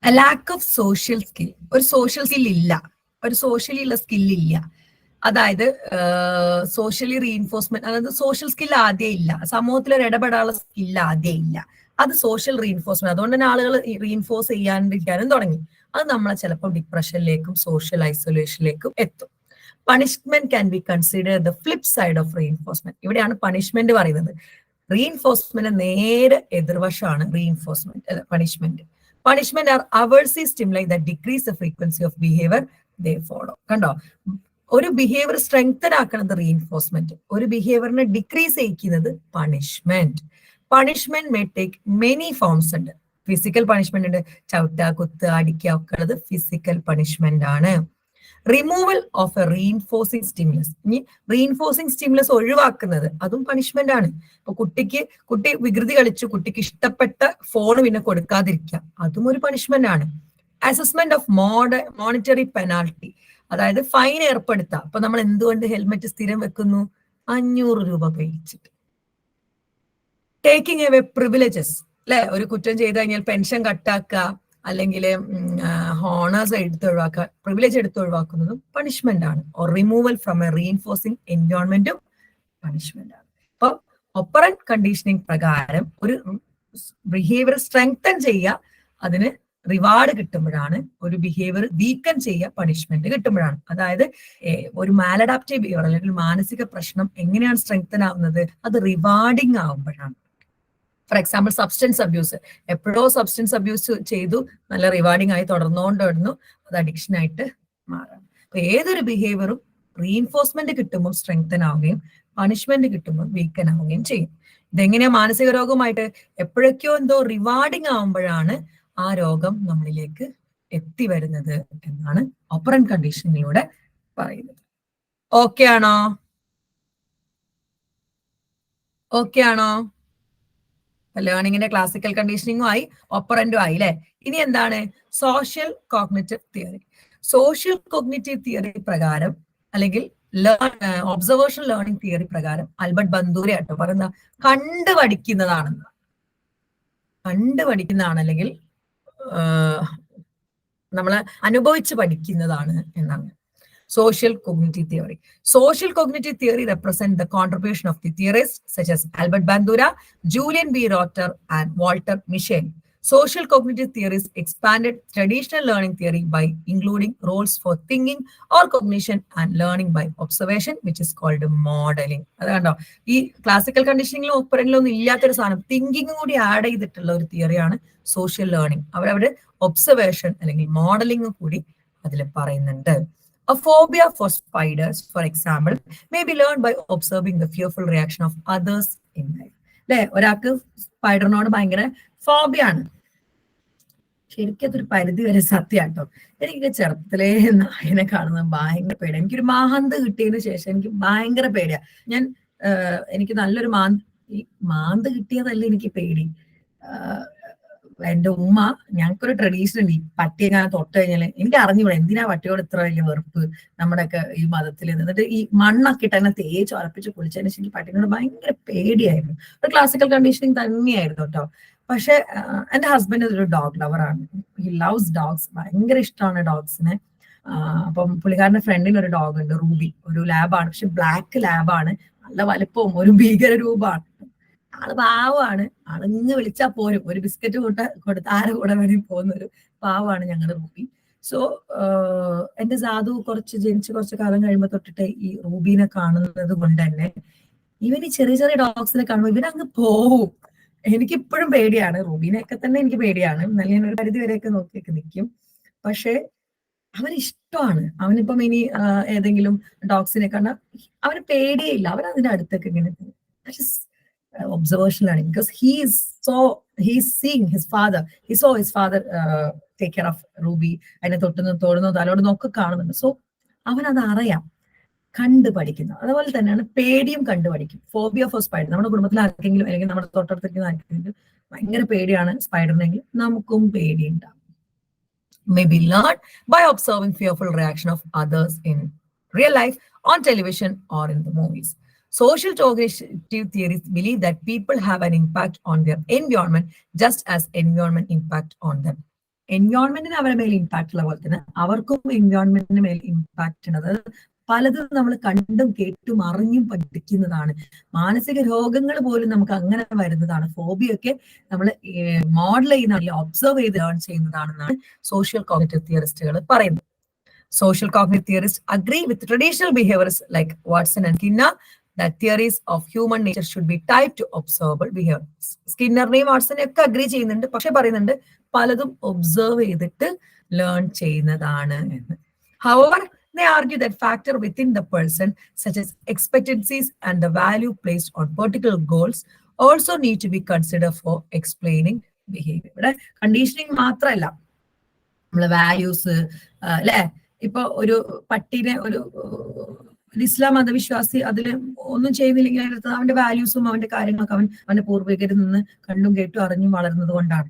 [SPEAKER 1] A lack of social skill, ഒരു സോഷ്യൽ സ്കിൽ ഇല്ല, ഒരു സോഷ്യലി ഉള്ള സ്കില്ലില്ല. അതായത് സോഷ്യലി റീഇൻഫോഴ്സ്മെന്റ്, അതായത് സോഷ്യൽ സ്കിൽ ആദ്യം ഇല്ല, സമൂഹത്തിൽ ഒരു ഇടപെടാനുള്ള സ്കിൽ ആദ്യം ഇല്ല. അത് സോഷ്യൽ റീഇൻഫോഴ്സ്മെന്റ്. അതുകൊണ്ട് തന്നെ ആളുകൾ റീഇൻഫോഴ്സ് ചെയ്യാണ്ടിരിക്കാനും തുടങ്ങി. അത് നമ്മളെ ചിലപ്പോൾ ഡിപ്രഷനിലേക്കും സോഷ്യൽ ഐസൊലേഷനിലേക്കും എത്തും. Punishment can be consider the flip side of reinforcement. ഇവിടെയാണ് പണിഷ്മെന്റ് പറയുന്നത്. റീഇൻഫോഴ്സ്മെന്റ് നേരെ എതിർവശമാണ് reinforcement punishment. Punishment are aversive stimuli that decrease the frequency of behaviour they follow. കണ്ടോ, ഒരു ബിഹേവിയർ സ്ട്രെങ്തൻ ആക്കുന്നത് റീഇൻഫോഴ്സ്മെന്റ്, ഒരു ബിഹേവിയറിനെ ഡിക്രീസ് ചെയ്യിക്കുന്നത് punishment. Punishment may take many forms ഉണ്ട്. ഫിസിക്കൽ പണിഷ്മെന്റ് ഉണ്ട്, ചവിട്ടുക, കുത്തുക, അടിക്കുക ഒക്കെ ഉള്ളത് ഫിസിക്കൽ പണിഷ്മെന്റ് ആണ്. Removal of a reinforcing stimulus, ഇനി റീഇൻഫോഴ്സിംഗ് സ്റ്റിമുലസ് ഒഴിവാക്കുന്നത് അതും പണിഷ്മെന്റ് ആണ്. ഇപ്പൊ കുട്ടി വികൃതി കളിച്ചു, കുട്ടിക്ക് ഇഷ്ടപ്പെട്ട ഫോൺ പിന്നെ കൊടുക്കാതിരിക്കുക, അതും ഒരു പണിഷ്മെന്റ് ആണ്. അസസ്മെന്റ് ഓഫ് മോണിറ്ററി പെനാൽറ്റി, അതായത് ഫൈൻ ഏർപ്പെടുത്തുക. അപ്പൊ നമ്മൾ എന്തുകൊണ്ട് ഹെൽമെറ്റ് സ്ഥിരം വെക്കുന്നു? 500 രൂപ പേടിച്ചിട്ട്. ടേക്കിംഗ് എവേ പ്രിവിലേജസ്, അല്ലെ, ഒരു കുറ്റം ചെയ്ത് കഴിഞ്ഞാൽ പെൻഷൻ കട്ടാക്കുക, അല്ലെങ്കിൽ ഹോണേഴ്സ് ഒഴിവാക്കുക, പ്രിവിലേജ് ഒഴിവാക്കുന്നതും പണിഷ്മെന്റ് ആണ്. Or removal from a reinforcing എൻവയോൺമെന്റും പണിഷ്മെന്റ് ആണ്. അപ്പൊ ഒപ്പറന്റ് കണ്ടീഷനിങ് പ്രകാരം ഒരു ബിഹേവിയർ സ്ട്രെങ്തൻ ചെയ്യുക, അതിന് റിവാർഡ് കിട്ടുമ്പോഴാണ്. ഒരു ബിഹേവിയർ വീക്കൻ ചെയ്യുക, പണിഷ്മെന്റ് കിട്ടുമ്പോഴാണ്. അതായത് ഒരു മാലഡാപ്റ്റീവ് ബിഹേവിയർ അല്ലെങ്കിൽ മാനസിക പ്രശ്നം എങ്ങനെയാണ് സ്ട്രെങ്തൻ ആവുന്നത്? അത് റിവാർഡിങ് ആവുമ്പോഴാണ്. ഫോർ എക്സാമ്പിൾ സബ്സ്റ്റൻസ് അബ്യൂസ്, എപ്പോഴോ സബ്സ്റ്റൻസ് അബ്യൂസ് ചെയ്തു, നല്ല റിവാർഡിംഗ് ആയി തുടർന്നുകൊണ്ടിരുന്നു, അത് അഡിക്ഷൻ ആയിട്ട് മാറാം. അപ്പൊ ഏതൊരു ബിഹേവിയറും റീഇൻഫോഴ്സ്മെന്റ് കിട്ടുമ്പോൾ സ്ട്രെങ്തൻ ആവുകയും പണിഷ്മെന്റ് കിട്ടുമ്പോൾ വീക്കൻ ആവുകയും ചെയ്യും. ഇതെങ്ങനെയാ മാനസിക രോഗമായിട്ട്? എപ്പോഴൊക്കെയോ എന്തോ റിവാർഡിംഗ് ആവുമ്പോഴാണ് ആ രോഗം നമ്മളിലേക്ക് എത്തി വരുന്നത് എന്നാണ് ഓപ്പറന്റ് കണ്ടീഷനിലൂടെ പറയുന്നത്. ഓക്കെ ആണോ? ഓക്കെ ആണോ? ലേണിങ്ങിന്റെ ക്ലാസിക്കൽ കണ്ടീഷനിങ്ങും ആയി, ഓപ്പറന്റും ആയി അല്ലെ. ഇനി എന്താണ് social cognitive theory? Social cognitive theory പ്രകാരം, അല്ലെങ്കിൽ ഒബ്സർവേഷൻ ലേണിംഗ് തിയറി പ്രകാരം, ആൽബർട്ട് ബന്ദൂര ആട്ടോ പറയുന്ന കണ്ടുപഠിക്കുന്നതാണ് അല്ലെങ്കിൽ നമ്മൾ അനുഭവിച്ച് പഠിക്കുന്നതാണ് എന്നാണ് social cognitive theory. Social cognitive theory represents the contribution of the theorists such as Albert Bandura, Julian B. Rotter, and Walter Mischel. Social cognitive theories expanded traditional learning theory by including roles for thinking or cognition and learning by observation, which is called modeling. അതുകൊണ്ടോ ഈ ക്ലാസിക്കൽ കണ്ടീഷനിങ്ങിലും ഓപ്പറന്റിലൊന്നും ഇല്ലാത്തൊരു സാധനം തിങ്കിങ് കൂടി ആഡ് ചെയ്തിട്ടുള്ള ഒരു തിയറിയാണ് സോഷ്യൽ ലേണിംഗ്. അവരവിടെ ഒബ്സർവേഷൻ അല്ലെങ്കിൽ മോഡലിംഗ് കൂടി അതിൽ പറയുന്നുണ്ട്. A phobia for spiders, for example, may be learned by observing the fearful reaction of others in life. അല്ലെ, ഒരാൾക്ക് സ്പൈഡറിനോട് ഭയങ്കര ഫോബിയ ആണ്. ശരിക്കും അതൊരു പരിധി വരെ സത്യമാട്ടോ. എനിക്ക് ചെറുപ്പത്തിലേ നായനെ കാണുന്നത് ഭയങ്കര പേടിയാണ്. എനിക്കൊരു മാന്ത് കിട്ടിയതിനു ശേഷം എനിക്ക് ഭയങ്കര പേടിയാ. എനിക്ക് നല്ലൊരു മാന്ത് കിട്ടിയതല്ല എനിക്ക് പേടി. എന്റെ ഉമ്മ, ഞങ്ങൾക്കൊരു ട്രഡീഷൻ ഉണ്ട്, ഈ പട്ടിയെ ഞാൻ തൊട്ട് കഴിഞ്ഞാൽ എനിക്ക് അറിഞ്ഞുകൂടാ എന്തിനാ പട്ടിയോട് ഇത്ര വലിയ വെറുപ്പ് നമ്മുടെയൊക്കെ ഈ മതത്തിൽ. എന്നിട്ട് ഈ മണ്ണൊക്കെ ഇട്ട് അതിനെ തേച്ച് ഉറപ്പിച്ച് കുളിച്ചതിന് ശേഷം പട്ടിനോട് ഭയങ്കര പേടിയായിരുന്നു. ഒരു ക്ലാസിക്കൽ കണ്ടീഷനിങ് തന്നെയായിരുന്നു കേട്ടോ. പക്ഷെ എന്റെ ഹസ്ബൻഡ് ഒരു ഡോഗ് ലവറാണ്. ഹി ലവ്സ് ഡോഗ്സ്, ഭയങ്കര ഇഷ്ടമാണ് ഡോഗ്സിനെ. അപ്പം പുള്ളിക്കാരന്റെ ഫ്രണ്ടിന് ഒരു ഡോഗ് ഉണ്ട്, റൂബി, ഒരു ലാബാണ്. പക്ഷെ ബ്ലാക്ക് ലാബാണ്, നല്ല വലുപ്പവും ഒരു ഭീകര രൂപമാണ്. ആള് പാവമാണ്, ആളിങ്ങ് വിളിച്ചാൽ പോരും, ഒരു ബിസ്ക്കറ്റ് കൊടുത്ത് ആരെ കൂടെ വേണ്ടി പോകുന്ന ഒരു പാവമാണ് ഞങ്ങളുടെ റൂബി. സോ എന്റെ സാധു ജനിച്ച് കുറച്ച് കാലം കഴിയുമ്പോൾ തൊട്ടിട്ട് ഈ റൂബീനെ കാണുന്നത് കൊണ്ട് തന്നെ ഇവന് ചെറിയ ചെറിയ ഡോഗ്സിനെ കാണുമ്പോൾ ഇവനങ്ങ് പോവും. എനിക്കിപ്പോഴും പേടിയാണ്, റൂബീനെയൊക്കെ തന്നെ എനിക്ക് പേടിയാണ്. എന്നാലും ഞാൻ ഒരു പരിധി വരെയൊക്കെ നോക്കിയൊക്കെ നിൽക്കും. പക്ഷെ അവനിഷ്ടമാണ്. അവനിപ്പം ഇനി ഏതെങ്കിലും ഡോഗ്സിനെ കണ്ടാൽ അവന് പേടിയില്ല, അവൻ അതിന്റെ അടുത്തൊക്കെ ഇങ്ങനെ observation learning, because he's seeing his father, he saw his father take care of Ruby, അതിനെ തൊട്ടുന്നു തോടുന്നു തലോടുന്നു ഒക്കെ കാണുന്നുണ്ട്. സോ അവൻ അത് അറിയാം, കണ്ടു പഠിക്കുന്നു. അതുപോലെ തന്നെയാണ് പേടിയും കണ്ടുപഠിക്കും. ഫോബിയ ഫോർ സ്പൈഡർ, നമ്മുടെ കുടുംബത്തിൽ ആർക്കെങ്കിലും അല്ലെങ്കിൽ നമ്മുടെ തൊട്ടടുത്തേക്ക് ആർക്കെങ്കിലും ഭയങ്കര പേടിയാണ് സ്പൈഡറിനെങ്കിൽ നമുക്കും പേടിയുണ്ടാവും. May be learned by observing fearful reaction of others in real life, on television or in the movies. Social cognitive theories believe that people have an impact on their environment just as environment impact on them. എൻവയോൺമെന്റിന് അവരുടെ മേൽ ഇമ്പാക്ട് ഉള്ള പോലെ തന്നെ അവർക്കും എൻവയോൺമെന്റിന് മേൽ ഇമ്പാക്ട് ഉണ്ട്. അതായത് പലതും നമ്മൾ കണ്ടും കേട്ടും അറിഞ്ഞും പഠിക്കുന്നതാണ്. മാനസിക രോഗങ്ങൾ പോലും നമുക്ക് അങ്ങനെ വരുന്നതാണ്. ഫോബിയൊക്കെ നമ്മൾ മോഡൽ ചെയ്യുന്ന ഒബ്സർവ് ചെയ്ത് ലേൺ ചെയ്യുന്നതാണെന്നാണ് സോഷ്യൽ കോഗ്നിറ്റീവ് തിയറിസ്റ്റുകൾ പറയുന്നത്. Social cognitive theorists agree with traditional behaviors like Watson and Kinna that theories of human nature should be tied to observable behavior. സ്കിന്നറിനെയും വാട്സനെയും ഒക്കെ അഗ്രി ചെയ്യുന്നുണ്ട്, പക്ഷെ പറയുന്നുണ്ട് പലതും ഒബ്സർവ് ചെയ്തിട്ട് ലേൺ ചെയ്യുന്നതാണ് എന്ന്. However, they argue that factor within the person, such as expectancies and the value placed on particular goals, also need to be considered for explaining behavior. ഇവിടെ കണ്ടീഷനിങ് മാത്രമല്ല, നമ്മളെ വാല്യൂസ് അല്ലെ, ഇപ്പൊ ഒരു പട്ടിനെ ഒരു ഇസ്ലാം മതവിശ്വാസി അതില് ഒന്നും ചെയ്യുന്നില്ലെങ്കിൽ അതിനകത്ത് അവന്റെ വാല്യൂസും അവന്റെ കാര്യങ്ങളൊക്കെ അവന്റെ പൂർവികരിൽ നിന്ന് കണ്ടും കേട്ടും അറിഞ്ഞും വളർന്നത് കൊണ്ടാണ്.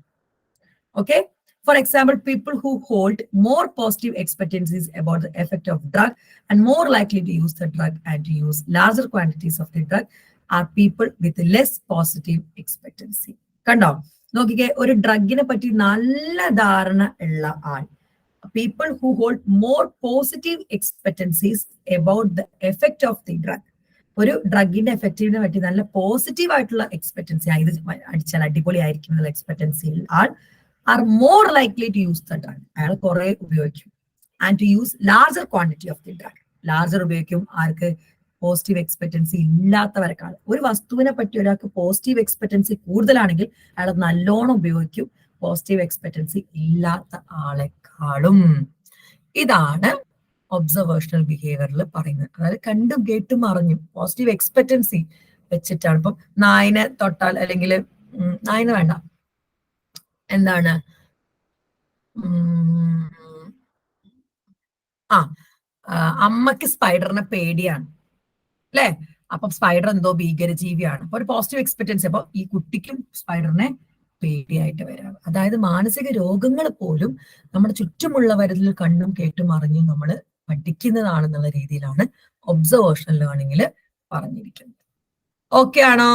[SPEAKER 1] Okay, for example, people who hold more positive expectancies about the effect of drug and more likely to use the drug and to use larger quantities of the drug are people with less positive expectancy. കണ്ടോ, നോക്കിക്കേ, ഒരു ഡ്രഗിനെ പറ്റി നല്ല ധാരണ ഉള്ള ആൾ, people who hold more positive expectancies about the effect of the drug, ഒരു ഡ്രഗിന്റെ എഫക്റ്റീവിനെ പറ്റി നല്ല പോസിറ്റീവ് ആയിട്ടുള്ള എക്സ്പെക്ടൻസി, ഇത് അടിച്ചാൽ അടിപൊളി ആയിരിക്കും എന്നുള്ള എക്സ്പെക്ടൻസിയിൽ ആൾ are more likely to use the drug, അയാൾ കുറെ ഉപയോഗിക്കും, and to use larger quantity of the drug, larger ഉപയോഗിക്കും. ആർക്ക്? പോസിറ്റീവ് എക്സ്പെക്ടൻസി ഇല്ലാത്തവരെക്കാൾ. ഒരു വസ്തുവിനെ പറ്റി ഒരാൾക്ക് പോസിറ്റീവ് എക്സ്പെക്ടൻസി കൂടുതലാണെങ്കിൽ അയാൾ നല്ലോണം ഉപയോഗിക്കും, പോസിറ്റീവ് എക്സ്പെക്ടൻസി ഇല്ലാത്ത ആളെക്കാളും. ഇതാണ് ഒബ്സർവേഷണൽ ബിഹേവിയറിൽ പറയുന്നത്. അതായത് കണ്ടും കേട്ടും അറിഞ്ഞും പോസിറ്റീവ് എക്സ്പെക്ടൻസി വെച്ചിട്ടാണ്. ഇപ്പം നായിനെ തൊട്ടാൽ, അല്ലെങ്കിൽ നായിനെ വേണ്ട, എന്താണ്, അമ്മക്ക് സ്പൈഡറിനെ പേടിയാണ് അല്ലെ, അപ്പൊ സ്പൈഡർ എന്തോ ഭീകരജീവിയാണ്. അപ്പൊ ഒരു പോസിറ്റീവ് എക്സ്പെക്ടൻസി, അപ്പൊ ഈ കുട്ടിക്കും സ്പൈഡറിനെ പേടിയായിട്ട് വരാം. അതായത് മാനസിക രോഗങ്ങൾ പോലും നമ്മുടെ ചുറ്റുമുള്ളവരിൽ കണ്ടും കേട്ടും അറിഞ്ഞും നമ്മൾ പഠിക്കുന്നതാണെന്നുള്ള രീതിയിലാണ് ഒബ്സർവേഷണൽ ലേണിംഗിൽ പറഞ്ഞിരിക്കുന്നത്. ഓക്കെ ആണോ?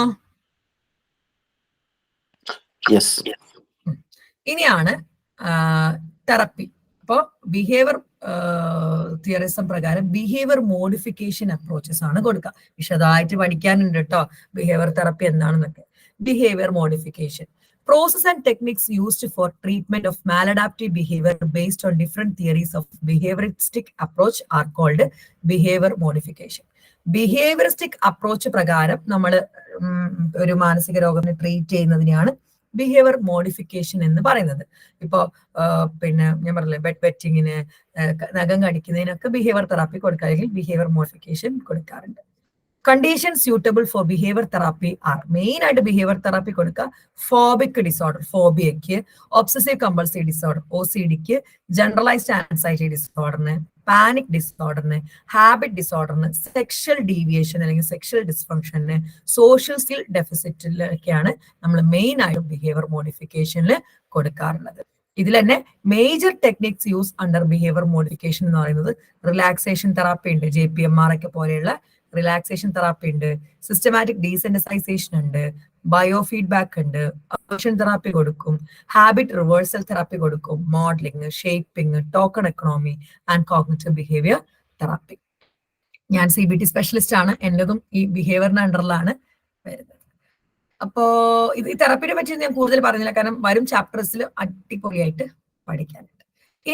[SPEAKER 1] ഇനിയാണ് തെറപ്പി. അപ്പോ ബിഹേവിയർ തിയറിസം പ്രകാരം ബിഹേവിയർ മോഡിഫിക്കേഷൻ അപ്രോച്ചസ് ആണ് കൊടുക്കുക. വിശദമായിട്ട് പഠിക്കാനുണ്ട് കേട്ടോ ബിഹേവിയർ തെറപ്പി എന്താണെന്നൊക്കെ. Behaviour modification process and techniques used for treatment of maladaptive behavior based on different theories of behavioristic approach are called behavior modification. Behavioristic approach പ്രകാരം നമ്മൾ ഒരു മാനസിക രോഗത്തെ ട്രീറ്റ് ചെയ്യുന്നതിനെയാണ് ബിഹേവിയർ മോഡിഫിക്കേഷൻ എന്ന് പറയുന്നത്. ഇപ്പോ പിന്നെ ഞാൻ പറഞ്ഞില്ലേ, ബെഡ് വെറ്റിങ്ങിന്, നഖം കടിക്കുന്നതിനൊക്കെ ബിഹേവിയർ തെറാപ്പി കൊടുക്കുക, അല്ലെങ്കിൽ ബിഹേവിയർ മോഡിഫിക്കേഷൻ കൊടുക്കാറുണ്ട്. Conditions suitable for behavior therapy are main ആയിട്ട് ബിഹേവിയർ തെറാപ്പി കൊടുക്കുക ഫോബിക് ഡിസോർഡർ, ഫോബിയയ്ക്ക്, ഒബ്സസീവ് കമ്പൾസീവ് ഡിസോർഡർ OCDക്ക്, ജനറലൈസ്ഡ് ആൻസൈറ്റി ഡിസോർഡറിന്, പാനിക് ഡിസോർഡറിന്, ഹാബിറ്റ് ഡിസോർഡറിന്, സെക്ഷൽ ഡീവിയേഷൻ അല്ലെങ്കിൽ സെക്ഷൽ ഡിസ്ഫങ്ഷന്, സോഷ്യൽ സ്കിൽ ഡെഫിസിറ്റിലൊക്കെയാണ് നമ്മൾ മെയിൻ ആയിട്ട് ബിഹേവിയർ മോഡിഫിക്കേഷനിൽ കൊടുക്കാറുള്ളത്. ഇതിൽ തന്നെ major techniques use under behaviour modification എന്ന് പറയുന്നത് റിലാക്സേഷൻ തെറാപ്പി ഉണ്ട്, JPMR ഒക്കെ പോലെയുള്ള റിലാക്സേഷൻ തെറാപ്പി ഉണ്ട്, സിസ്റ്റമാറ്റിക് ഡീസെൻസിറ്റൈസേഷൻ ഉണ്ട്, ബയോ ഫീഡ്ബാക്ക് ഉണ്ട്, അവേർഷൻ തെറാപ്പി കൊടുക്കും, ഹാബിറ്റ് റിവേഴ്സൽ തെറാപ്പി കൊടുക്കും, modelling, shaping, token economy and cognitive behaviour therapy. ഞാൻ CBT സ്പെഷ്യലിസ്റ്റ് ആണ്, എന്നതും ഈ ബിഹേവിയറിന്റെ അണ്ടറിലാണ് വരുന്നത്. അപ്പോ ഇത് ഈ തെറാപ്പിനെ പറ്റി ഞാൻ കൂടുതൽ പറഞ്ഞില്ല, കാരണം വരും ചാപ്റ്റേഴ്സിൽ അടിപൊളിയായിട്ട് പഠിക്കാനുണ്ട്.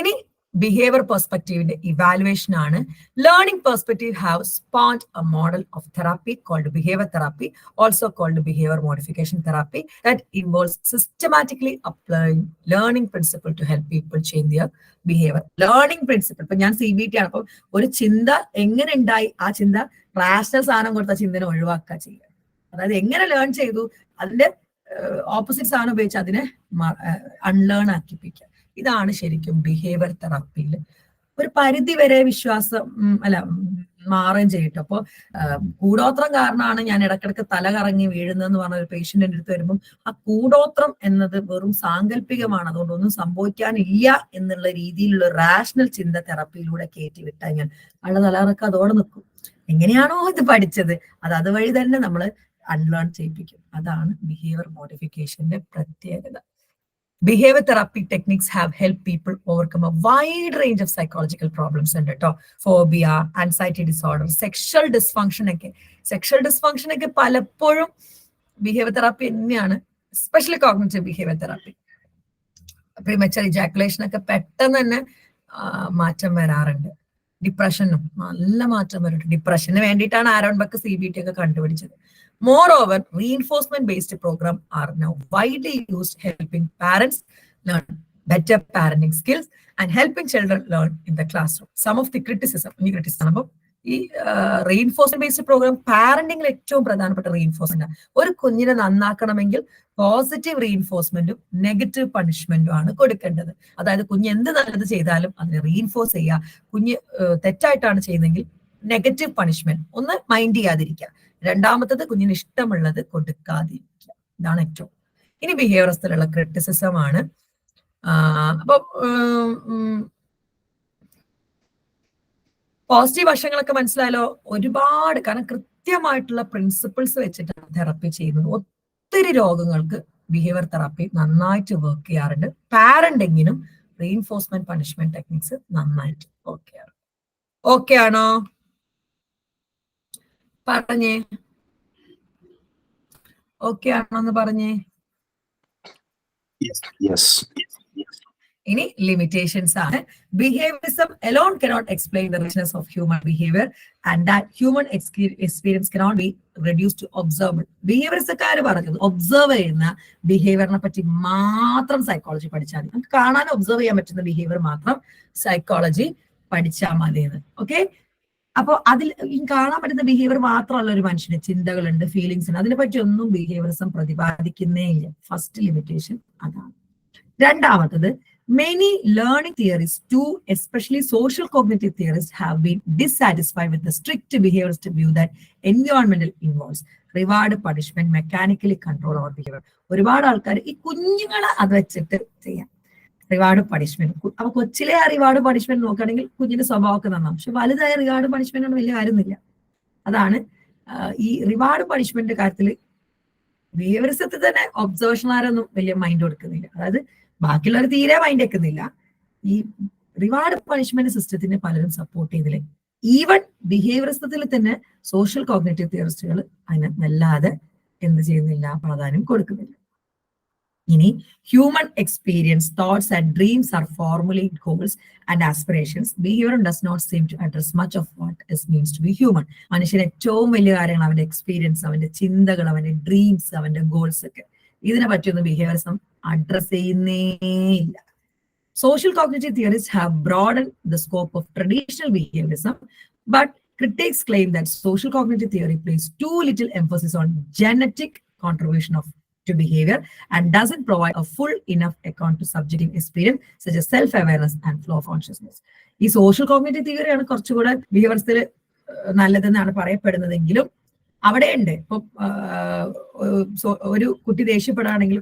[SPEAKER 1] ഇനി ബിഹേവിയർ പെർസ്പെക്റ്റീവിന്റെ ഇവാലുവേഷൻ ആണ്. Learning perspective have spawned a model of therapy called behaviour therapy, also called behaviour modification therapy, that involves systematically applying learning principle to help people change their behaviour. Learning principle, ഇപ്പൊ ഞാൻ CBT ആണ്, അപ്പൊ ഒരു ചിന്ത എങ്ങനെ ഉണ്ടായി, ആ ചിന്ത റാഷണൽ സാധനം കൊടുത്ത ചിന്തനെ ഒഴിവാക്കുക ചെയ്യുക. അതായത് എങ്ങനെ ലേൺ ചെയ്തു, അതിന്റെ ഓപ്പോസിറ്റ് സാധനം ഉപയോഗിച്ച് അതിനെ അൺലേൺ ആക്കിപ്പിക്കുക. ഇതാണ് ശരിക്കും ബിഹേവിയർ തെറാപ്പിയിൽ ഒരു പരിധി വരെ വിശ്വാസം മാറുകയും ചെയ്യട്ടെ. അപ്പൊ കൂടോത്രം കാരണമാണ് ഞാൻ ഇടക്കിടക്ക് തല കറങ്ങി വീഴുന്നതെന്ന് പറഞ്ഞ ഒരു പേഷ്യന്റിന്റെ അടുത്ത് വരുമ്പോൾ ആ കൂടോത്രം എന്നത് വെറും സാങ്കല്പികമാണ്, അതുകൊണ്ടൊന്നും സംഭവിക്കാനില്ല എന്നുള്ള രീതിയിലുള്ള റാഷണൽ ചിന്ത തെറാപ്പിയിലൂടെ കയറ്റി വിട്ടാൽ ഞാൻ ആളുടെ തലകറക്കം അതോടെ നിൽക്കും. എങ്ങനെയാണോ ഇത് പഠിച്ചത് അത് അതുവഴി തന്നെ നമ്മൾ അൺലേൺ ചെയ്യിപ്പിക്കും. അതാണ് ബിഹേവിയർ മോഡിഫിക്കേഷന്റെ പ്രത്യേകത. Behavior therapy techniques have helped people overcome a wide range of psychological problems and phobia, anxiety disorder, sexual dysfunction ഒക്കെ. സെക്ഷൽ ഡിസ്ഫങ്ഷൻ ഒക്കെ പലപ്പോഴും ബിഹേവിയർ തെറാപ്പി തന്നെയാണ്, especially cognitive behaviour therapy. Premature ejaculation ഒക്കെ പെട്ടെന്ന് തന്നെ മാറ്റം വരാറുണ്ട്. ഡിപ്രഷനും നല്ല മാറ്റം വരും. ഡിപ്രഷന് വേണ്ടിയിട്ടാണ് ആരോൺ ബക്ക് CBT ഒക്കെ കണ്ടുപിടിച്ചത്. Moreover, reinforcement based program are now widely used, helping parents learn better parenting skills and helping children learn in the classroom. Some of the criticism ഈ റീഇൻഫോഴ്സ്മെന്റ് ബേസ്ഡ് പ്രോഗ്രാം പാരന്റിംഗിൽ ഏറ്റവും പ്രധാനപ്പെട്ട റീഇൻഫോഴ്സ്മെന്റ്. ഒരു കുഞ്ഞിനെ നന്നാക്കണമെങ്കിൽ പോസിറ്റീവ് റീഇൻഫോഴ്സ്മെന്റും നെഗറ്റീവ് പണിഷ്മെന്റും ആണ് കൊടുക്കേണ്ടത്. അതായത് കുഞ്ഞ് എന്ത് നല്ലത് ചെയ്താലും അതിനെ റീഇൻഫോഴ്സ് ചെയ്യുക. കുഞ്ഞ് തെറ്റായിട്ടാണ് ചെയ്യുന്നതെങ്കിൽ നെഗറ്റീവ് പണിഷ്മെന്റ് ഒന്ന് മൈൻഡ് ചെയ്യാതിരിക്കുക. രണ്ടാമത്തത് കുഞ്ഞിന് ഇഷ്ടമുള്ളത് കൊടുക്കാതിരിക്കുക. ഇതാണ് ഏറ്റവും. ഇനി ബിഹേവിയറിലുള്ള ക്രിറ്റിസിസം ആണ്. അപ്പൊ പോസിറ്റീവ് വശങ്ങളൊക്കെ മനസ്സിലായാലോ? ഒരുപാട്, കാരണം കൃത്യമായിട്ടുള്ള പ്രിൻസിപ്പിൾസ് വെച്ചിട്ടാണ് തെറപ്പി ചെയ്യുന്നത്. ഒത്തിരി രോഗങ്ങൾക്ക് ബിഹേവിയർ തെറാപ്പി നന്നായിട്ട് വർക്ക് ചെയ്യാറുണ്ട്. പാരന്റിങ്ങിനും റീഇൻഫോഴ്സ്മെന്റ് പണിഷ്മെന്റ് ടെക്നിക്സ് നന്നായിട്ട് വർക്ക് ചെയ്യാറുണ്ട്. ഓക്കെ ആണോ? പറഞ്ഞേ, ഓക്കെ ആണോ എന്ന് പറഞ്ഞേ. ഇനി ലിമിറ്റേഷൻസ് ആണ്. Behaviourism alone cannot explain the richness of human behavior and that human experience cannot be reduced to observable. ബിഹേവിയറിസക്കാർ പറഞ്ഞത് ഒബ്സർവ് ചെയ്യുന്ന ബിഹേവിയറിനെ പറ്റി മാത്രം സൈക്കോളജി പഠിച്ചാൽ മതി. നമുക്ക് കാണാൻ ഒബ്സർവ് ചെയ്യാൻ പറ്റുന്ന ബിഹേവിയർ മാത്രം സൈക്കോളജി പഠിച്ചാൽ മതിയെന്ന്. ഓക്കെ, അപ്പൊ അതിൽ കാണാൻ പറ്റുന്ന ബിഹേവിയർ മാത്രമല്ല ഒരു മനുഷ്യന് ചിന്തകളുണ്ട്, ഫീലിങ്സ് ഉണ്ട്, അതിനെ പറ്റി ഒന്നും ബിഹേവിയറിസം പ്രതിപാദിക്കുന്നേ ഇല്ല. ഫസ്റ്റ് ലിമിറ്റേഷൻ അതാണ്. രണ്ടാമത്തത്, many learning theories too, especially social cognitive theorists, have been dissatisfied with the strict behaviorist view that environmental involves reward, punishment, mechanically control our behavior. ഒരുപാട് ആൾക്കാർ ഈ കുഞ്ഞുങ്ങളെ അത് വെച്ചിട്ട് ചെയ്യാം, റിവാർഡ് പണിഷ്മെന്റ്. അപ്പൊ കൊച്ചിലെ ആ റിവാർഡ് പണിഷ്മെന്റ് നോക്കുകയാണെങ്കിൽ കുഞ്ഞിന്റെ സ്വഭാവമൊക്കെ നന്നാവും. പക്ഷെ വലുതായ റിവാർഡ് പണിഷ്മെന്റ് ഒന്നും വലിയ കാര്യമൊന്നുമില്ല. അതാണ് ഈ റിവാർഡ് പണിഷ്മെന്റ് കാര്യത്തിൽ ബിഹേവിയറിസത്തിൽ തന്നെ ഒബ്സർവേഷൻകാരൊന്നും വലിയ മൈൻഡ് കൊടുക്കുന്നില്ല. അതായത് ബാക്കിയുള്ളവർ തീരെ മൈൻഡ് വെക്കുന്നില്ല. ഈ റിവാർഡ് പണിഷ്മെന്റ് സിസ്റ്റത്തിന് പലരും സപ്പോർട്ട് ചെയ്തില്ലേ. ഈവൻ ബിഹേവിയറിസത്തിൽ തന്നെ സോഷ്യൽ കോഗ്നിറ്റീവ് തിയറിസ്റ്റുകൾ അതിനെ വല്ലാതെ എന്ത് ചെയ്യുന്നില്ല, പ്രാധാന്യം കൊടുക്കുന്നില്ല. ഇനി human experience, thoughts and dreams are formulate goals and aspirations. Behaviour does not seem to address much of what it means to be human. മനുഷ്യന് ഏറ്റവും വലിയ കാര്യങ്ങൾ അവന്റെ എക്സ്പീരിയൻസ്, അവന്റെ ചിന്തകൾ, അവന്റെ ഡ്രീംസ്, അവന്റെ ഗോൾസ് ഒക്കെ. ഇതിനെ പറ്റിയൊന്നും ബിഹേവിയറിസം അഡ്രസ് ചെയ്യുന്നേയില്ല. Social cognitive theorists have broadened the scope of traditional behaviorism, but critics claim that social cognitive theory places too little emphasis on genetic contribution to behavior and doesn't provide a full enough account to subjective experience such as self-awareness and flow of consciousness. ഈ സോഷ്യൽ കോഗ്നിറ്റീവ് തിയറിയാണ് കുറച്ചുകൂടെ ബിഹേവിയറിസത്തിൽ നല്ലതെന്നാണ് പറയപ്പെടുന്നതെങ്കിലും അവിടെയുണ്ട്. ഇപ്പൊ ഒരു കുട്ടി ദേഷ്യപ്പെടുകയാണെങ്കിൽ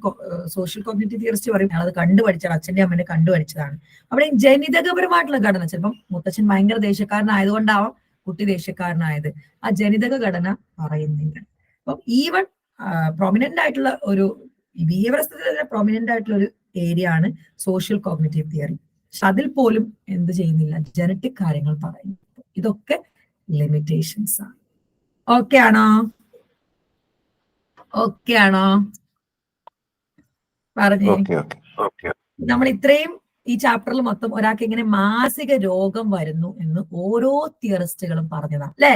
[SPEAKER 1] സോഷ്യൽ കോഗ്നിറ്റീവ് തിയറിസ്റ്റ് പറയും അത് കണ്ടുപഠിച്ചാണ്, അച്ഛന്റെ അമ്മനെ കണ്ടുപഠിച്ചതാണ്. അവിടെ ജനിതകപരമായിട്ടുള്ള ഘടന, ചിലപ്പം മുത്തച്ഛൻ ഭയങ്കര ദേഷ്യക്കാരനായതുകൊണ്ടാവാം കുട്ടി ദേഷ്യക്കാരനായത്, ആ ജനിതക ഘടന പറയുന്നില്ല. അപ്പം ഈവൻ പ്രൊമിനന്റ് ആയിട്ടുള്ള ഒരു ബിഹേവിയറിസത്തിൽ പ്രൊമിനന്റ് ആയിട്ടുള്ള ഒരു ഏരിയ ആണ് സോഷ്യൽ കോഗ്നിറ്റീവ് തിയറി. പക്ഷെ അതിൽ പോലും എന്ത് ചെയ്യുന്നില്ല, ജനറ്റിക് കാര്യങ്ങൾ പറയുന്നു. ഇതൊക്കെ ലിമിറ്റേഷൻസ് ആണ്. ഓക്കെ ആണോ? ഓക്കെ ആണോ? പറഞ്ഞേ. നമ്മൾ ഇത്രയും ഈ ചാപ്റ്ററിൽ മൊത്തം ഒരാൾക്ക് എങ്ങനെ മാനസിക രോഗം വരുന്നു എന്ന് ഓരോ തിയറിസ്റ്റുകളും പറഞ്ഞതാണ് അല്ലെ.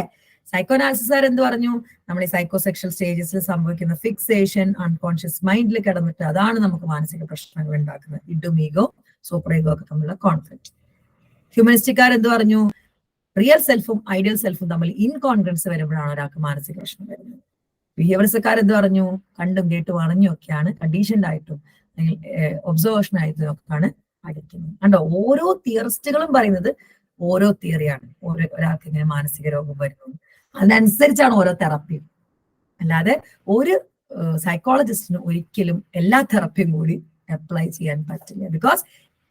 [SPEAKER 1] സൈക്കോനാലിസിസുകാർ എന്ത് പറഞ്ഞു? നമ്മൾ ഈ സൈക്കോസെക്ഷൽ സ്റ്റേജസിൽ സംഭവിക്കുന്ന ഫിക്സേഷൻ അൺകോൺഷ്യസ് മൈൻഡിൽ കിടന്നിട്ട് അതാണ് നമുക്ക് മാനസിക പ്രശ്നങ്ങൾ ഉണ്ടാക്കുന്നത്. ഇഡും ഈഗോ സൂപ്പർ ഈഗോ ഒക്കെ തമ്മിലുള്ള കോൺഫ്ലിക്റ്റ്. ഹ്യൂമനിസ്റ്റുകാർ എന്ത് പറഞ്ഞു? റിയൽ സെൽഫും ഐഡിയൽ സെൽഫും തമ്മിൽ ഇൻകോൺഗ്രൻസ് വരുമ്പോഴാണ് ഒരാൾക്ക് മാനസിക പ്രശ്നം വരുന്നത്. ബിഹേവിയറിസക്കാർ എന്ത് പറഞ്ഞു? കണ്ടും കേട്ടും അറിഞ്ഞും ഒക്കെയാണ്, കണ്ടീഷൻഡ് ആയിട്ടും അല്ലെങ്കിൽ ഒബ്സർവേഷൻ ആയിട്ടും ഒക്കെയാണ് പഠിക്കുന്നത്. കണ്ടോ, ഓരോ തിയറിസ്റ്റുകളും പറയുന്നത് ഓരോ തിയറിയാണ്. ഒരാൾക്ക് ഇങ്ങനെ മാനസിക രോഗം വരുന്നു, അതിനനുസരിച്ചാണ് ഓരോ തെറപ്പിയും. അല്ലാതെ ഒരു സൈക്കോളജിസ്റ്റിന് ഒരിക്കലും എല്ലാ തെറപ്പിയും കൂടി അപ്ലൈ ചെയ്യാൻ പറ്റില്ല. Because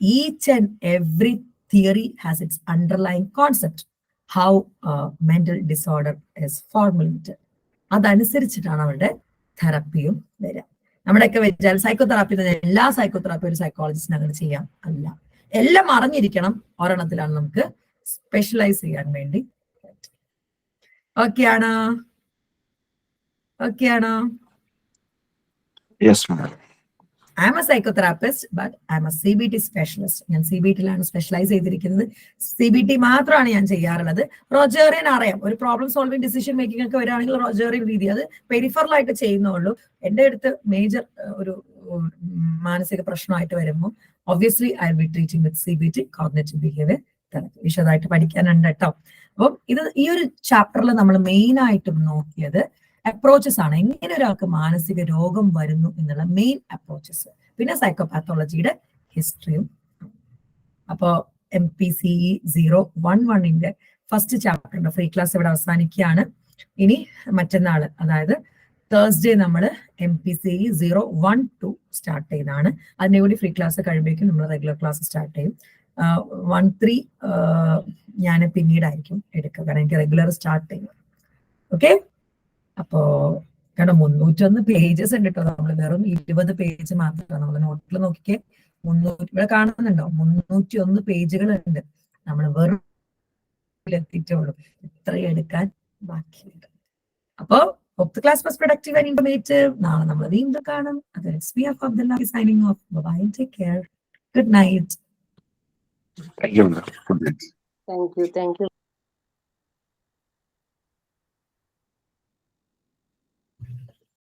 [SPEAKER 1] each and every theory has its underlying concept, how mental disorder is formulated. അതനുസരിച്ചിട്ടാണ് അവരുടെ തെറപ്പിയും വരിക. നമ്മുടെയൊക്കെ വെച്ചാൽ സൈക്കോ തെറാപ്പി എല്ലാ സൈക്കോ തെറാപ്പി ഒരു സൈക്കോളജിസ്റ്റിന് അങ്ങനെ ചെയ്യാം അല്ല. എല്ലാം അറിഞ്ഞിരിക്കണം, ഒരെണ്ണത്തിലാണ് നമുക്ക് സ്പെഷ്യലൈസ് ചെയ്യാൻ വേണ്ടി. ഓക്കെ ആണോ? ഓക്കെ ആണോ? I M A psychotherapist but I M A CBT specialist. ഞാൻ CBTയിലാണ് സ്പെഷ്യലൈസ് ചെയ്തിരിക്കുന്നത്. CBT മാത്രമാണ് ഞാൻ ചെയ്യാറുള്ളത്. റോജേറിയൻ അറിയാം, ഒരു പ്രോബ്ലം സോൾവിംഗ് ഡിസിഷൻ മേക്കിംഗ് ഒക്കെ വരികയാണെങ്കിൽ റോജേറിയൻ രീതി അത് പെരിഫറൽ ആയിട്ട് ചെയ്യുന്നുള്ളൂ. എൻ്റെ അടുത്ത് മേജർ ഒരു മാനസിക പ്രശ്നമായിട്ട് വരുമ്പോൾ obviously I will be treating with CBT, cognitive behaviour therapy. വിശദമായിട്ട് പഠിക്കാനുണ്ട് കേട്ടോ. അപ്പം ഈ ഒരു ചാപ്റ്ററിൽ നമ്മൾ മെയിൻ ആയിട്ടും നോക്കിയത് അപ്രോച്ചസ് ആണ്, എങ്ങനെ ഒരാൾക്ക് മാനസിക രോഗം വരുന്നു എന്നുള്ള മെയിൻ അപ്രോച്ചസ്, പിന്നെ സൈക്കോപാത്തോളജിയുടെ ഹിസ്റ്ററിയും. അപ്പോ MPCE 011ന്റെ ഫസ്റ്റ് ചാപ്റ്ററിന്റെ ഫ്രീ ക്ലാസ് ഇവിടെ അവസാനിക്കുകയാണ്. ഇനി മറ്റന്നാള്, അതായത് തേഴ്സ്ഡേ, നമ്മൾ MPCE 012 സ്റ്റാർട്ട് ചെയ്താണ്. അതിന്റെ കൂടി ഫ്രീ ക്ലാസ് കഴിയുമ്പോഴേക്കും നമ്മൾ റെഗുലർ ക്ലാസ് സ്റ്റാർട്ട് ചെയ്യും. 13 ഞാൻ പിന്നീടായിരിക്കും എടുക്കുക, കാരണം എനിക്ക് റെഗുലർ സ്റ്റാർട്ട് ചെയ്യും. ഓക്കെ, അപ്പോ കാരണം 301 പേജസ് ഉണ്ട് കേട്ടോ. നമ്മൾ വെറും 20 പേജ് മാത്രമാണ് നമ്മൾ നോട്ടിൽ നോക്കിക്കേ. 300 ഇവിടെ കാണുന്നുണ്ടോ, 301 പേജുകൾ ഉണ്ട്. നമ്മൾ വെറും എത്തിയിട്ടുള്ളൂ, ഇത്രയും എടുക്കാൻ ബാക്കിയുണ്ട്. അപ്പോ class was productive and informative. നാളെ നമ്മൾ വീണ്ടും കാണും. അത് SPF Abdullah signing off. Bye and take care. Good night.
[SPEAKER 2] Thank you. Good night.
[SPEAKER 3] Thank you.